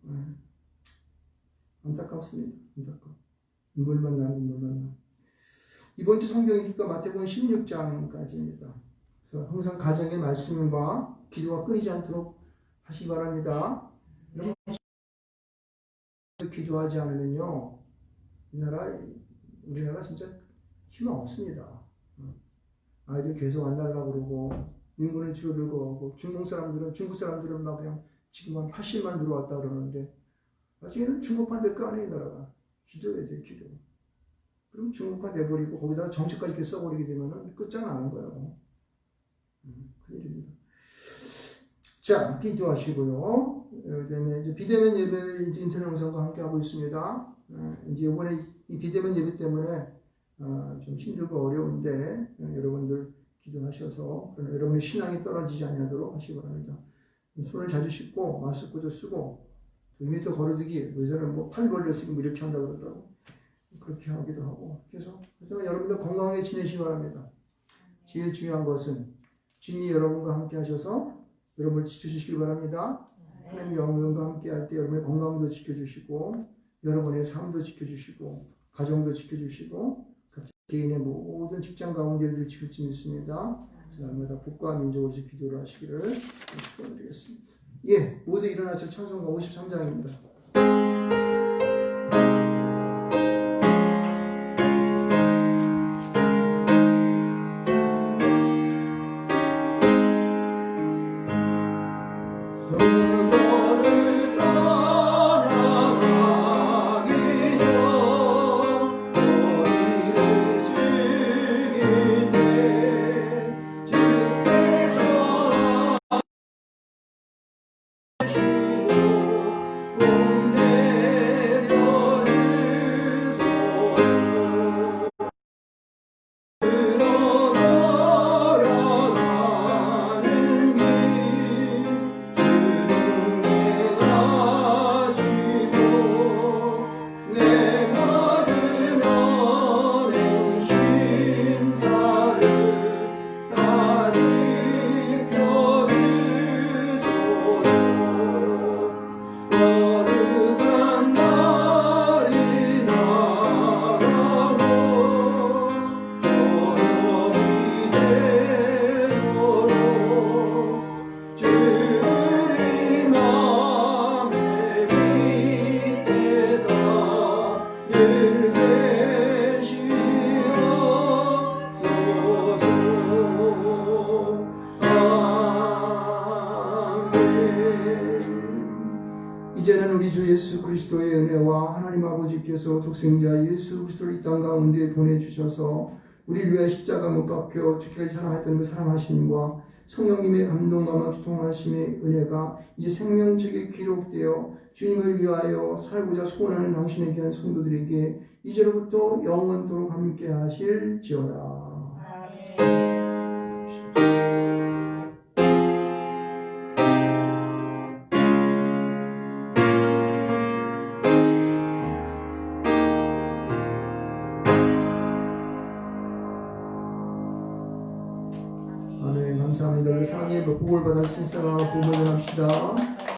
Speaker 1: 안타깝습니다. 눈물만 나. 이번 주 성경 읽기가 마태복음 16장까지입니다. 그래서 항상 가정의 말씀과 기도가 끊이지 않도록 하시기 바랍니다. 기도하지 않으면요 우리나라 진짜 희망 없습니다. 아이들 계속 안 날라고 그러고 인구는 줄어들고 하고 중국 사람들은 막 그냥 지금 한 80만 들어왔다 그러는데 나중에는 중국판 될 거 아니에요. 이 나라가 기도해야 돼. 기도. 그럼 중국판 내버리고 거기다가 정책까지 이렇게 써버리게 되면 끝장나는 거예요. 큰일입니다. 자, 기도하시고요. 그다음에 이제 비대면 예배를 이제 인터넷 영상과 함께 하고 있습니다. 이제 이번에 이 비대면 예배 때문에 좀 힘들고 어려운데 여러분들 기도하셔서 여러분의 신앙이 떨어지지 않도록 하시기 바랍니다. 손을 자주 씻고 마스크도 쓰고 2m 걸어두기 요새는 뭐 팔 벌렸으면 이렇게 한다고 그러더라고. 그렇게 하기도 하고 그래서 여러분들 건강하게 지내시기 바랍니다. 제일 중요한 것은 주님이 여러분과 함께 하셔서 여러분을 지켜주시기 바랍니다. 하나님의 영혼과 함께 할 때 여러분의 건강도 지켜주시고 여러분의 삶도 지켜주시고 가정도 지켜주시고 각자 개인의 모든 직장 가운데 일들 지킬 줄 믿습니다. 날마다 국가 민족을 위해서 기도를 하시기를 축원드리겠습니다. 예, 모두 일어나서 찬송가 53장입니다. 예수 그리스도의 은혜와 하나님 아버지께서 독생자 예수 그리스도를 이 땅 가운데 보내주셔서 우리를 위하여 십자가 못 박혀 죽기까지 사랑했던 그 사랑하심과 성령님의 감동과 교통하심의 은혜가 이제 생명책에 기록되어 주님을 위하여 살고자 소원하는 당신의 귀한 성도들에게 이제로부터 영원토록 함께 하실지어다. 아멘. 감사합니다. 사랑의 복을 받았으니 사랑과 복을 전합시다.